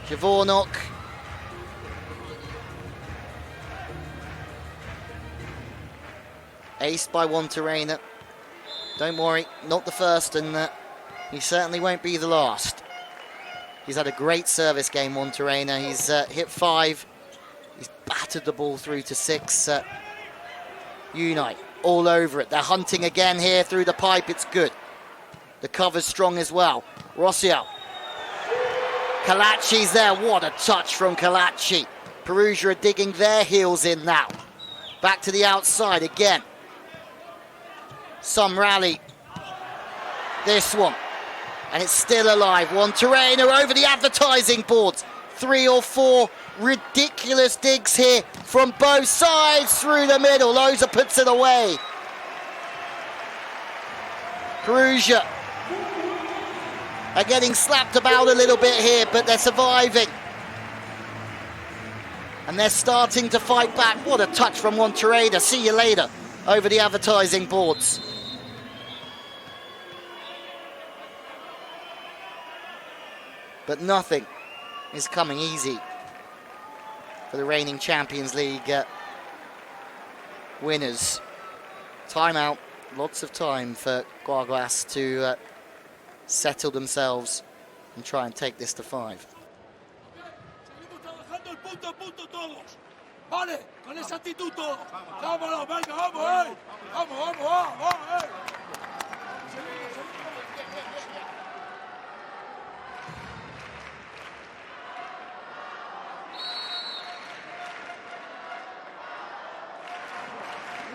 Javornok. Aced by Monterrey. Don't worry, not the first, and he certainly won't be the last. He's had a great service game, Monterrey. He's hit 5. He's battered the ball through to 6. Unite all over it. They're hunting again here through the pipe. It's good. The cover's strong as well. Rossio. Kalachi's there. What a touch from Kalachi. Perugia are digging their heels in now. Back to the outside again. Some rally. This one. And it's still alive. Monterrey over the advertising boards. 3 or 4 ridiculous digs here from both sides through the middle. Loza puts it away. Perugia are getting slapped about a little bit here, but they're surviving. And they're starting to fight back. What a touch from Monterrey. See you later over the advertising boards. But nothing is coming easy for the reigning Champions League winners. Timeout, lots of time for Guaguas to settle themselves and try and take this to 5. Vale, con esa actitud todo. Vámonos, venga, vamos, vamos, vamos.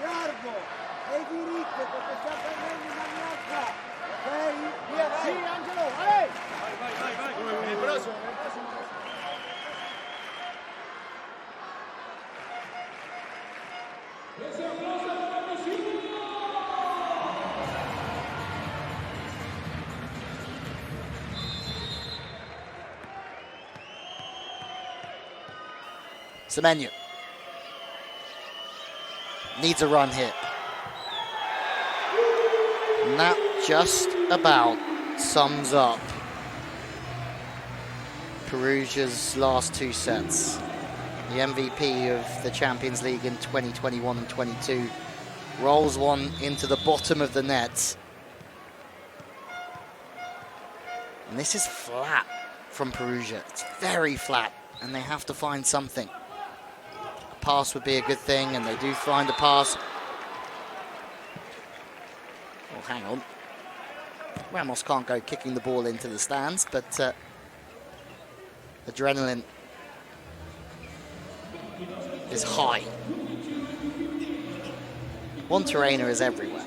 Largo e diritto perché sta prendendo una minaccia. Ok? Via, vai. Sì, Angelo, vai. Vai. Il prossimo. Semenyo needs a run here. And that just about sums up Perugia's last 2 sets. The MVP of the Champions League in 2021 and 22 rolls one into the bottom of the net. And this is flat from Perugia. It's very flat, and they have to find something. A pass would be a good thing, and they do find a pass. Oh, hang on. Ramos can't go kicking the ball into the stands, but adrenaline is high. Monterrey is everywhere.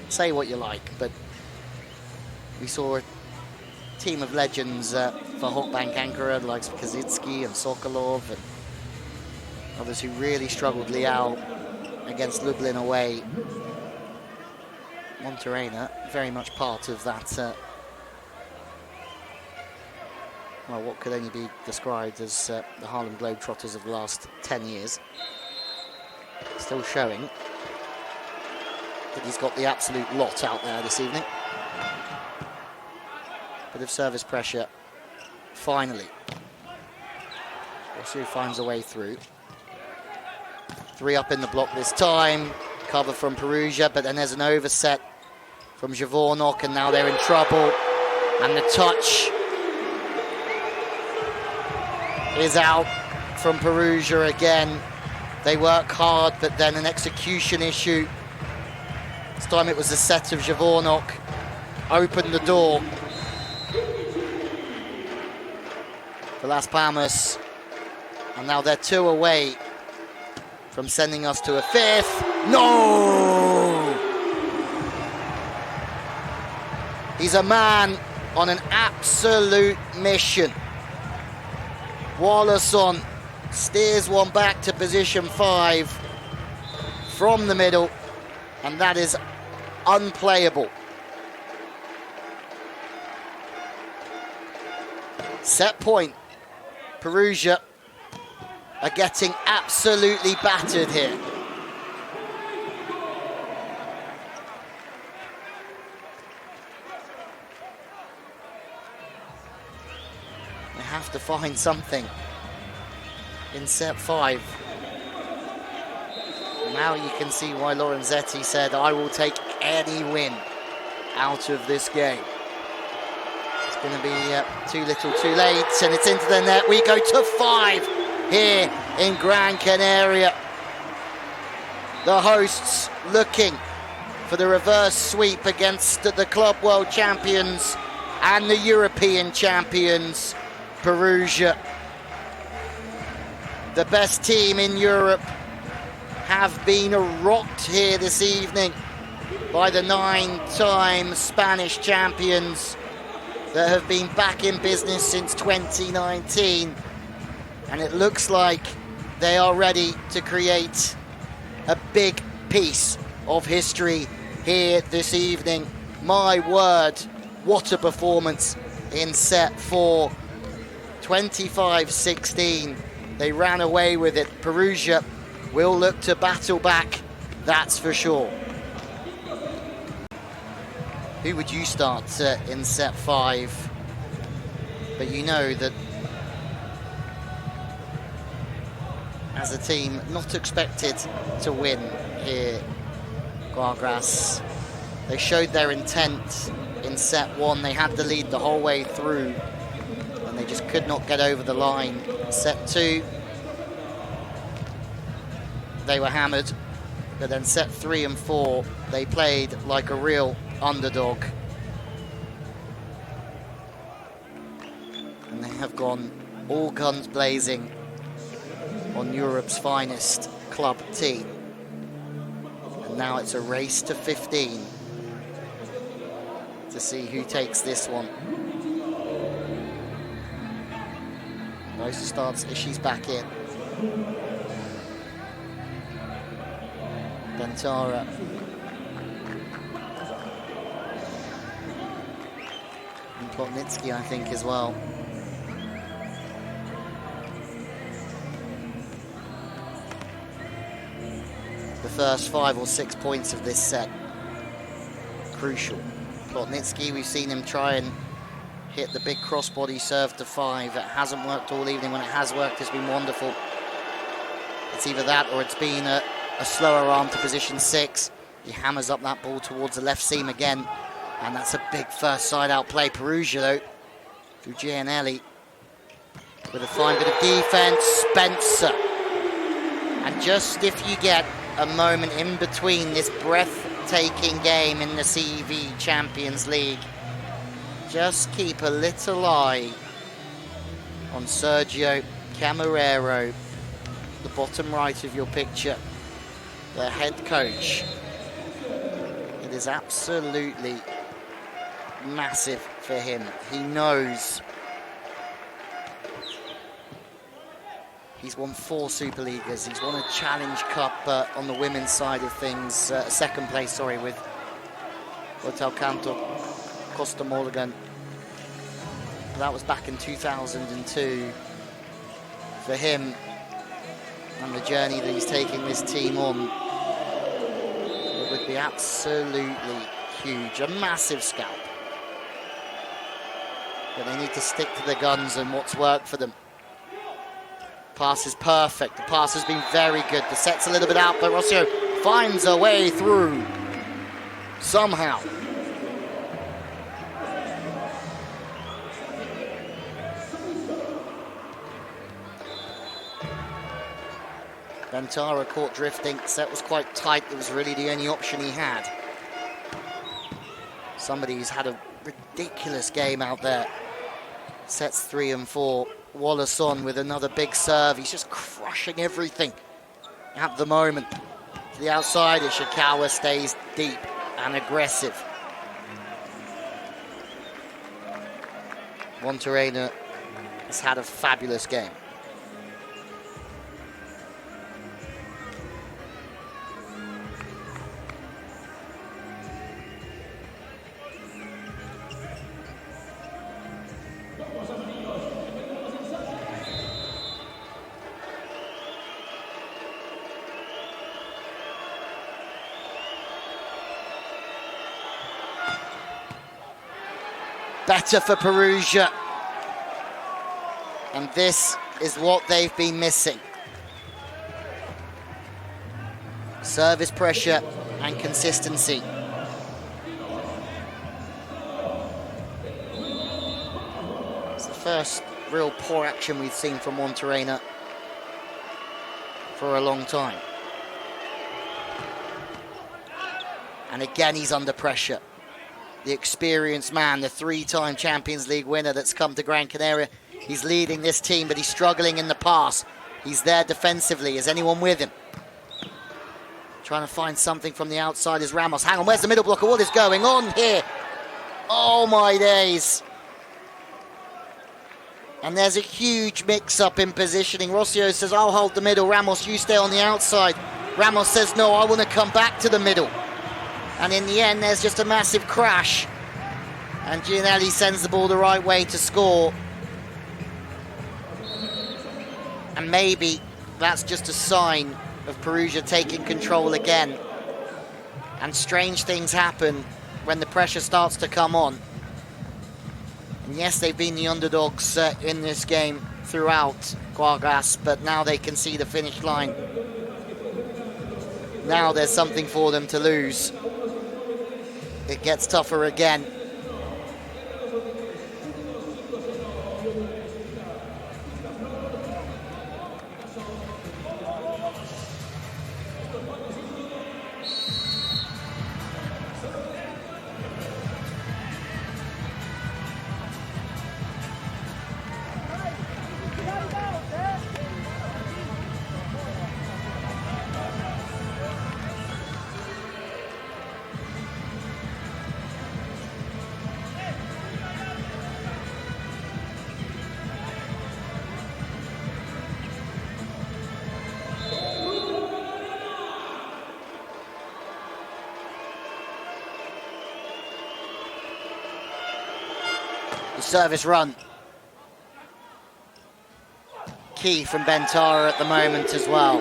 Say what you like, but we saw a team of legends for Halkbank Ankara, the likes of Kaczynski and Sokolov, and others who really struggled. Liao against Lublin away. Monterrey very much part of that, well, what could only be described as the Harlem Globetrotters of the last 10 years. Still showing that he's got the absolute lot out there this evening. Bit of service pressure, finally. We'll see who finds a way through. 3 up in the block this time. Cover from Perugia, but then there's an overset from Javornok, and now they're in trouble. And the touch is out from Perugia again. They work hard, but then an execution issue. This time it was a set of Javornok. Opened the door for Las Palmas. And now they're 2 away from sending us to a 5th. No! He's a man on an absolute mission. Wallason steers one back to position 5 from the middle, and that is unplayable. Set point. Perugia are getting absolutely battered here. They have to find something in set 5. Now you can see why Lorenzetti said, I will take any win out of this game. It's going to be too little too late, and it's into the net. We go to 5 here in Gran Canaria. The hosts looking for the reverse sweep against the club world champions and the European champions, Perugia. The best team in Europe have been rocked here this evening by the 9-time Spanish champions that have been back in business since 2019. And it looks like they are ready to create a big piece of history here this evening. My word, what a performance in set 4. 25-16. They ran away with it. Perugia will look to battle back, that's for sure. Who would you start in set 5? But you know that as a team not expected to win here, Guaguas, they showed their intent in set 1. They had the lead the whole way through, and they just could not get over the line. Set 2, they were hammered, but then set 3 and 4, they played like a real underdog. And they have gone all guns blazing on Europe's finest club team. And now it's a race to 15 to see who takes this one. Rosa starts as she's back in. Bentara. And Plotnitsky, I think, as well. The first 5 or 6 points of this set, crucial. Plotnitsky, we've seen him try and hit the big crossbody serve to 5. It hasn't worked all evening. When it has worked, it's been wonderful. It's either that or it's been a slower arm to position 6. He hammers up that ball towards the left seam again, and that's a big first side out play. Perugia, though, through Gianelli with a fine bit of defense. Spencer. And just if you get a moment in between this breathtaking game in the CEV Champions League, just keep a little eye on Sergio Camarero, the bottom right of your picture, the head coach. It is absolutely massive for him. He knows he's won 4 Superligas. He's won a Challenge Cup on the women's side of things. Second place, sorry, with Hotel Canto, Costa Morgan. That was back in 2002. For him, and the journey that he's taking this team on, it would be absolutely huge, a massive scalp. But they need to stick to their guns and what's worked for them. Pass is perfect. The pass has been very good. The set's a little bit out, but Rossio finds a way through somehow. Bentara caught drifting. Set was quite tight. It was really the only option he had. Somebody who's had a ridiculous game out there. Sets 3 and 4. Wallace on with another big serve. He's just crushing everything at the moment. To the outside, Ishikawa stays deep and aggressive. Monterrey has had a fabulous game. Better for Perugia. And this is what they've been missing. Service pressure and consistency. It's the first real poor action we've seen from Monterrey for a long time. And again, he's under pressure. The experienced man, the 3-time Champions League winner that's come to Gran Canaria. He's leading this team, but he's struggling in the pass. He's there defensively. Is anyone with him? Trying to find something from the outside is Ramos. Hang on, where's the middle blocker? What is going on here? Oh my days. And there's a huge mix-up in positioning. Rossio says, I'll hold the middle. Ramos, you stay on the outside. Ramos says, no, I want to come back to the middle. And in the end, there's just a massive crash. And Gianelli sends the ball the right way to score. And maybe that's just a sign of Perugia taking control again. And strange things happen when the pressure starts to come on. And yes, they've been the underdogs in this game throughout, Guaguas, but now they can see the finish line. Now there's something for them to lose. It gets tougher again. Service run. Key from Bentara at the moment as well.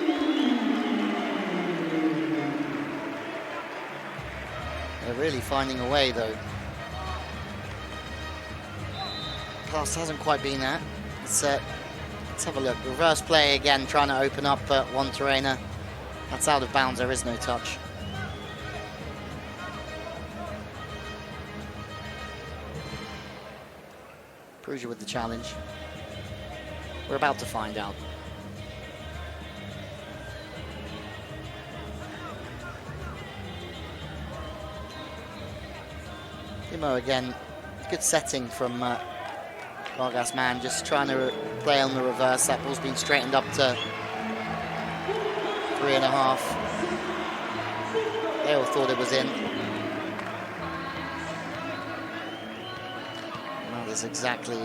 They're really finding a way though. Pass hasn't quite been there. Let's have a look. Reverse play again, trying to open up Monterrey. That's out of bounds, there is no touch. Perugia with the challenge. We're about to find out. Timo again, good setting from Vargas man, just trying to play on the reverse. That ball's been straightened up to 3.5. They all thought it was in. Is exactly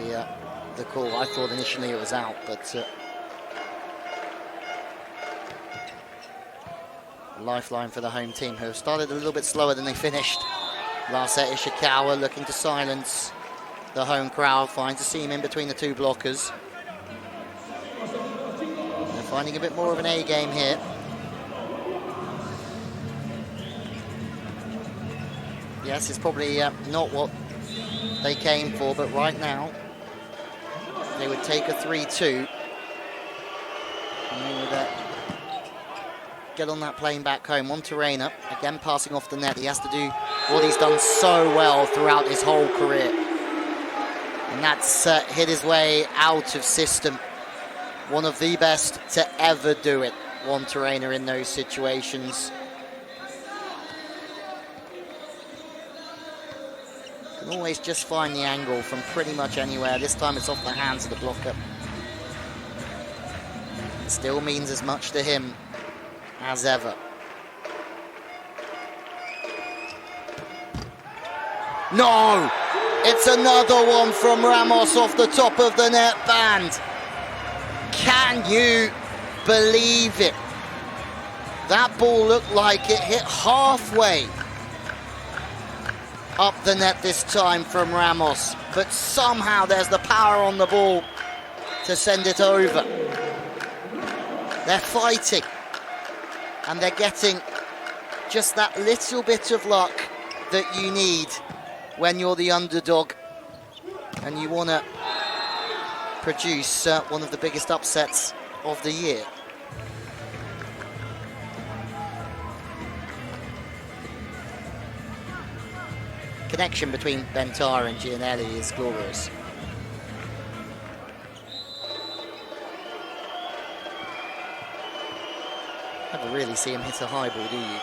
the call. I thought initially it was out, but lifeline for the home team, who have started a little bit slower than they finished. Last set, Ishikawa looking to silence the home crowd, finds a seam in between the two blockers. finding a bit more of an A game here. Yes, it's probably not what they came for, but right now they would take a 3-2 and they would get on that plane back home. Monterrey, again passing off the net. He has to do what he's done so well throughout his whole career, and that's hit his way out of system. One of the best to ever do it, Monterrey, in those situations. Can always just find the angle from pretty much anywhere. This time it's off the hands of the blocker. It still means as much to him as ever. No! It's another one from Ramos off the top of the net band. Can you believe it? That ball looked like it hit halfway up the net this time from Ramos, but somehow there's the power on the ball to send it over. They're fighting, and they're getting just that little bit of luck that you need when you're the underdog and you want to produce one of the biggest upsets of the year. Connection between Bentar and Gianelli is glorious. Never really see him hit a high ball, do you?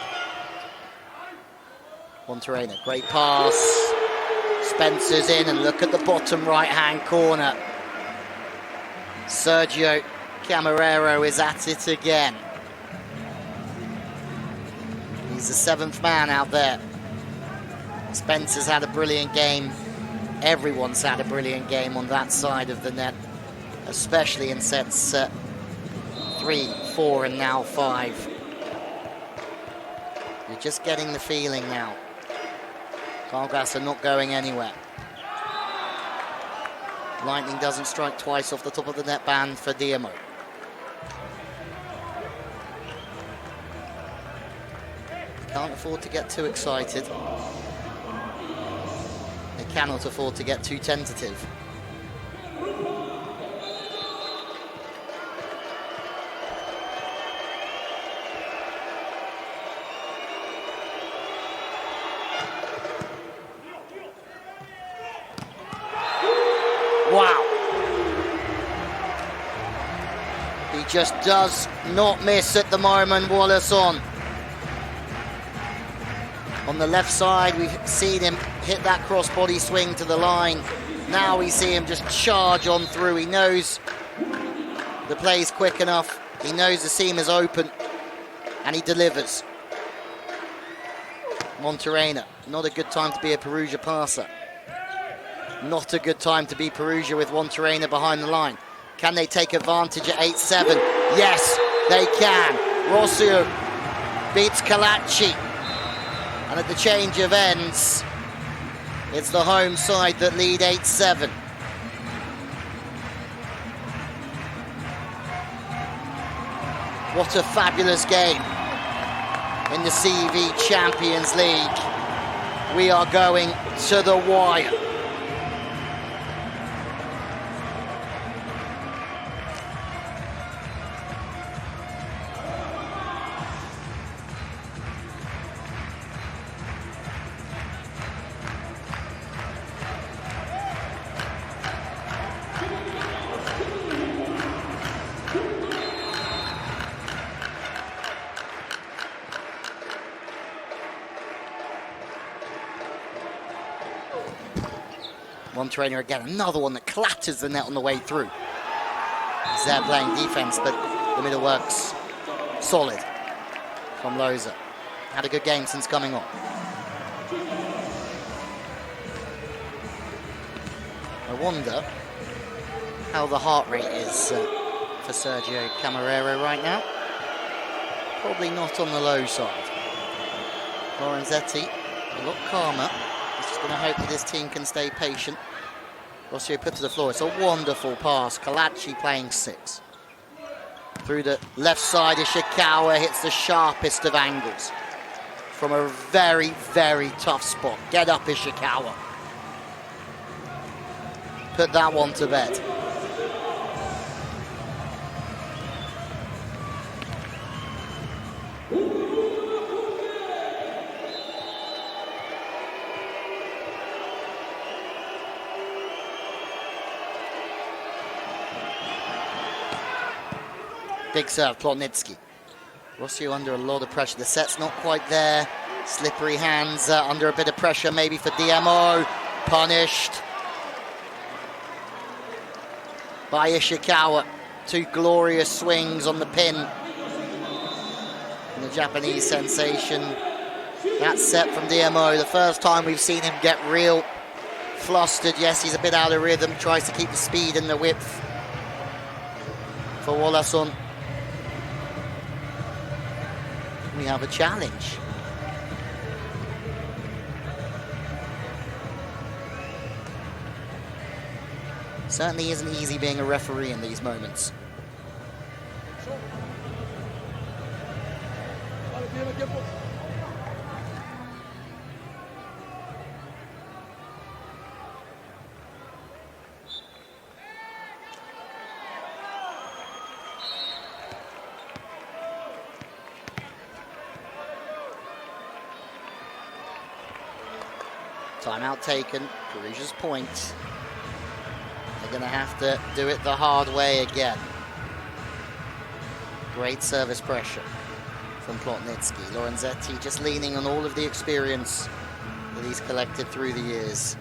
Monterrey, great pass. Spencer's in, and look at the bottom right-hand corner. Sergio Camarero is at it again. He's the seventh man out there. Spencer's had a brilliant game. Everyone's had a brilliant game on that side of the net, especially in sets 3, 4, and now 5. You're just getting the feeling now. Guaguas are not going anywhere. Lightning doesn't strike twice off the top of the net band for Diamo. Can't afford to get too excited. They cannot afford to get too tentative. Wow. He just does not miss at the moment, Wallace on. On the left side, we've seen him hit that cross-body swing to the line. Now we see him just charge on through. He knows the play's quick enough. He knows the seam is open, and he delivers. Monterrey, not a good time to be a Perugia passer. Not a good time to be Perugia with Monterrey behind the line. Can they take advantage at 8-7? Yes, they can. Rossio beats Calacci. And at the change of ends, it's the home side that lead 8-7. What a fabulous game in the CEV Champions League. We are going to the wire. Monterrey again, another one that clatters the net on the way through. He's there playing defense, but the middle works solid from Loza. Had a good game since coming on. I wonder how the heart rate is for Sergio Camarero right now. Probably not on the low side. Lorenzetti, a lot calmer. He's just going to hope that his team can stay patient. Rossio put to the floor. It's a wonderful pass. Calacci playing 6. through the left side. Ishikawa hits the sharpest of angles from a very, very tough spot. Get up, Ishikawa. Put that one to bed. Big serve, Plotnitsky. Rossio under a lot of pressure. The set's not quite there. Slippery hands under a bit of pressure maybe for DMO. Punished by Ishikawa. Two glorious swings on the pin. And the Japanese sensation. That set from DMO. The first time we've seen him get real flustered. Yes, he's a bit out of rhythm. Tries to keep the speed and the width for Wolason. We have a challenge. Certainly isn't easy being a referee in these moments. Timeout taken, Perugia's point. They're going to have to do it the hard way again. Great service pressure from Plotnitsky. Lorenzetti just leaning on all of the experience that he's collected through the years.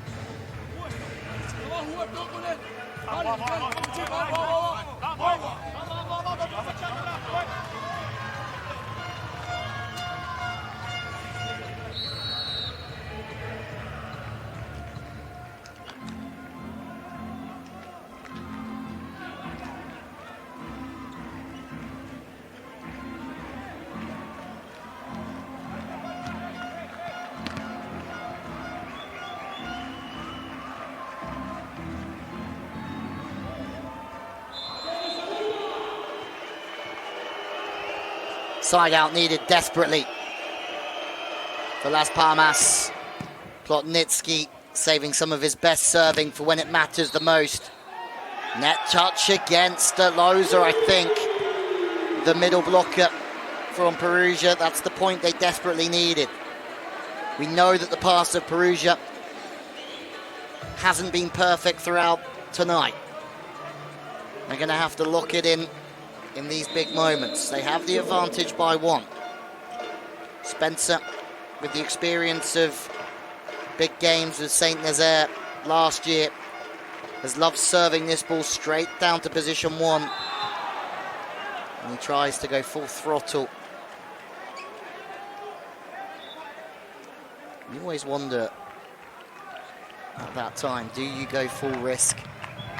Side out needed desperately for Las Palmas. Plotnitsky saving some of his best serving for when it matters the most. Net touch against Loza, I think. The middle blocker from Perugia. That's the point they desperately needed. We know that the pass of Perugia hasn't been perfect throughout tonight. They're going to have to lock it in these big moments. They have the advantage by one. Spencer, with the experience of big games with Saint Nazaire last year, has loved serving this ball straight down to position one. And he tries to go full throttle. You always wonder at that time, do you go full risk?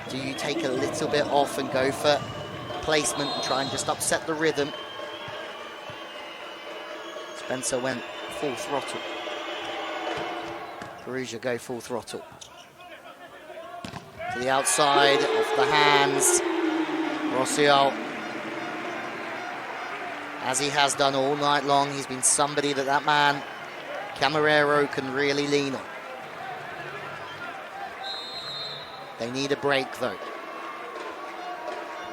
Do you take a little bit off and go for placement and try and just upset the rhythm? Spencer went full throttle. Perugia go full throttle. To the outside, off the hands. Rossio, as he has done all night long, he's been somebody that man Camarero can really lean on. They need a break though.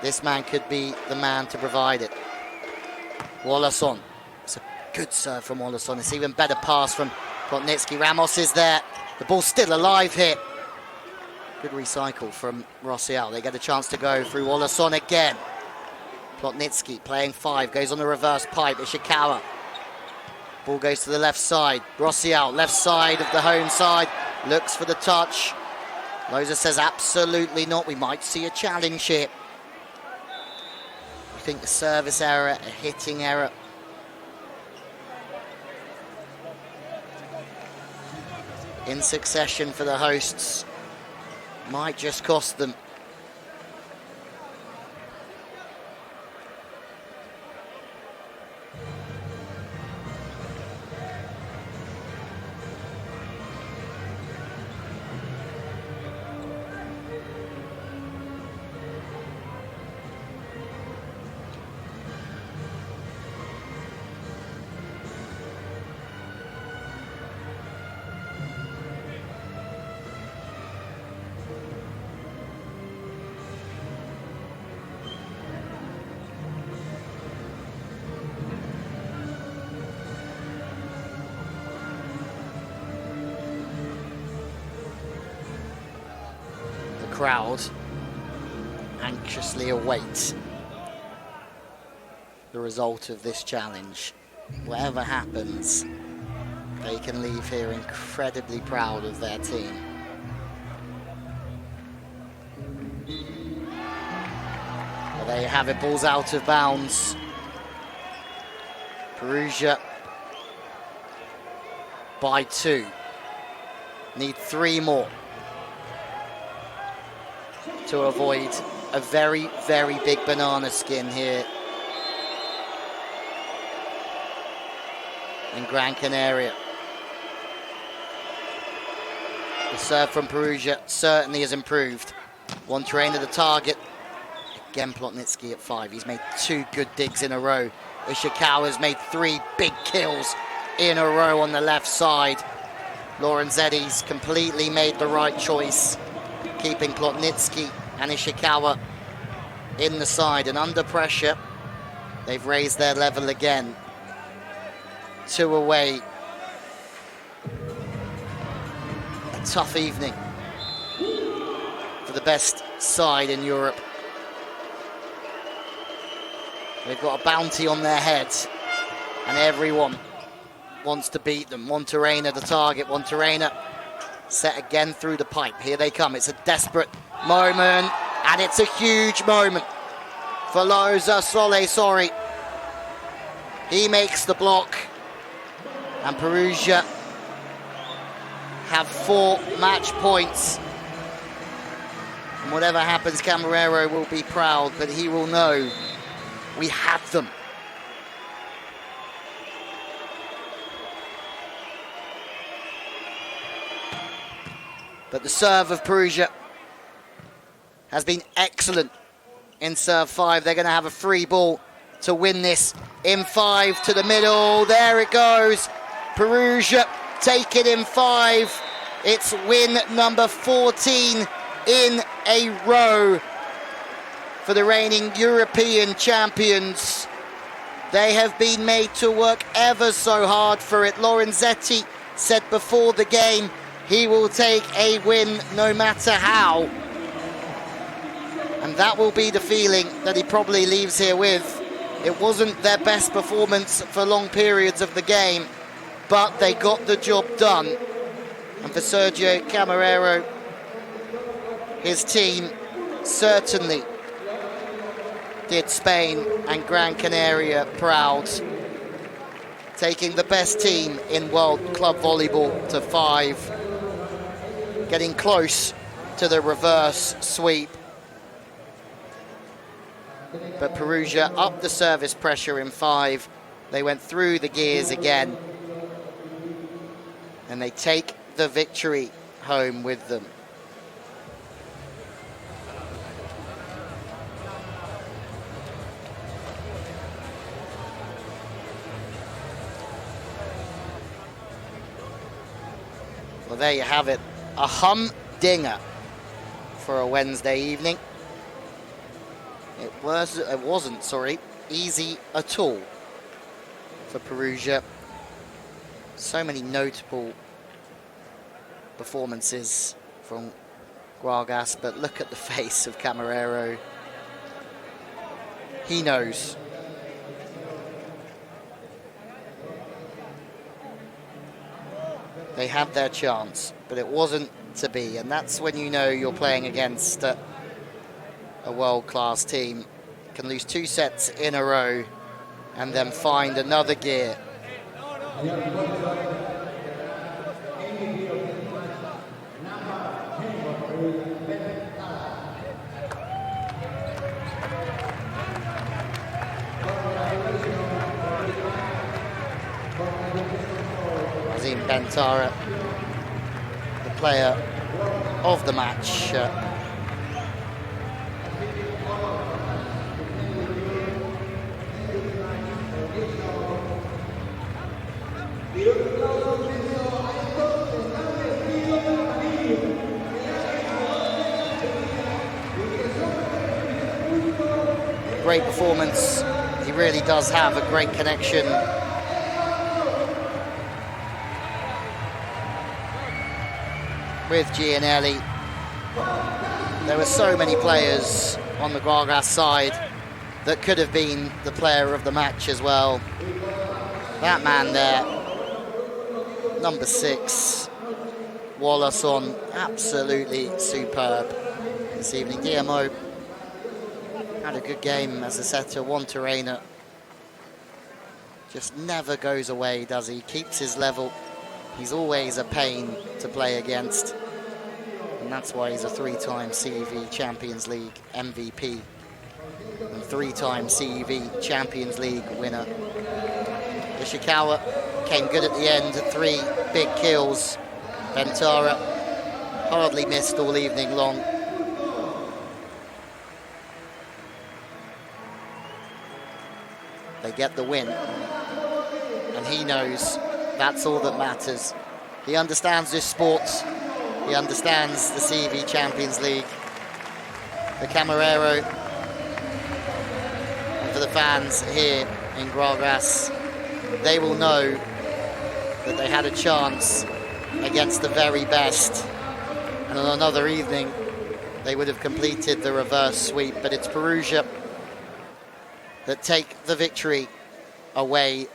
This man could be the man to provide it. Wolason. It's a good serve from Wolason. It's even better pass from Plotnitsky. Ramos is there. The ball's still alive here. Good recycle from Rossial. They get a chance to go through Wolason again. Plotnitsky playing five. Goes on the reverse pipe. Ishikawa. Ball goes to the left side. Rossial, left side of the home side. Looks for the touch. Loza says absolutely not. We might see a challenge here. I think a service error, a hitting error. In succession for the hosts. Might just cost them. crowd anxiously await the result of this challenge. Whatever happens, they can leave here incredibly proud of their team. Well, there you have it, ball's out of bounds. Perugia by 2. Need 3 more to avoid a very, very big banana skin here in Gran Canaria. The serve from Perugia certainly has improved. One train at the target. Again, Plotnitsky at 5. He's made 2 good digs in a row. Ishikawa's made 3 big kills in a row on the left side. Lorenzetti's completely made the right choice, keeping Plotnitsky and Ishikawa in the side. And under pressure, they've raised their level again. 2 away. A tough evening for the best side in Europe. They've got a bounty on their heads, and everyone wants to beat them. Monterrey the target. Monterrey set again through the pipe. Here they come. It's a desperate moment, and it's a huge moment for Loza Sole. He makes the block, and Perugia have 4 match points. And whatever happens, Camarero will be proud, but he will know we had them. But the serve of Perugia has been excellent in serve 5. They're going to have a free ball to win this in 5 to the middle. There it goes. Perugia take it in 5. It's win number 14 in a row for the reigning European champions. They have been made to work ever so hard for it. Lorenzetti said before the game he will take a win no matter how. And that will be the feeling that he probably leaves here with. It wasn't their best performance for long periods of the game, but they got the job done. And for Sergio Camarero, his team certainly did Spain and Gran Canaria proud, taking the best team in World Club Volleyball to 5, getting close to the reverse sweep. But Perugia upped the service pressure in 5. They went through the gears again, and they take the victory home with them. Well, there you have it. A humdinger for a Wednesday evening. It wasn't easy at all for Perugia. So many notable performances from Guaguas, but look at the face of Camarero. He knows. They had their chance, but it wasn't to be, and that's when you know you're playing against a world-class team. You can lose 2 sets in a row and then find another gear. Azim Bentara, the player of the match. Great performance. He really does have a great connection with Gianelli. There were so many players on the Guaguas side that could have been the player of the match as well. That man there, number 6, Wallace, on absolutely superb this evening. DMO had a good game as a setter. Juan Terrena just never goes away, does he? Keeps his level. He's always a pain to play against. And that's why he's a 3-time CEV Champions League MVP and 3-time CEV Champions League winner. Ishikawa came good at the end, 3 big kills. Bentara hardly missed all evening long. They get the win, and he knows that's all that matters. He understands this sport. He understands the CEV Champions League. The Camarero, and for the fans here in Guaguas, they will know that they had a chance against the very best. And on another evening, they would have completed the reverse sweep. But it's Perugia that take the victory away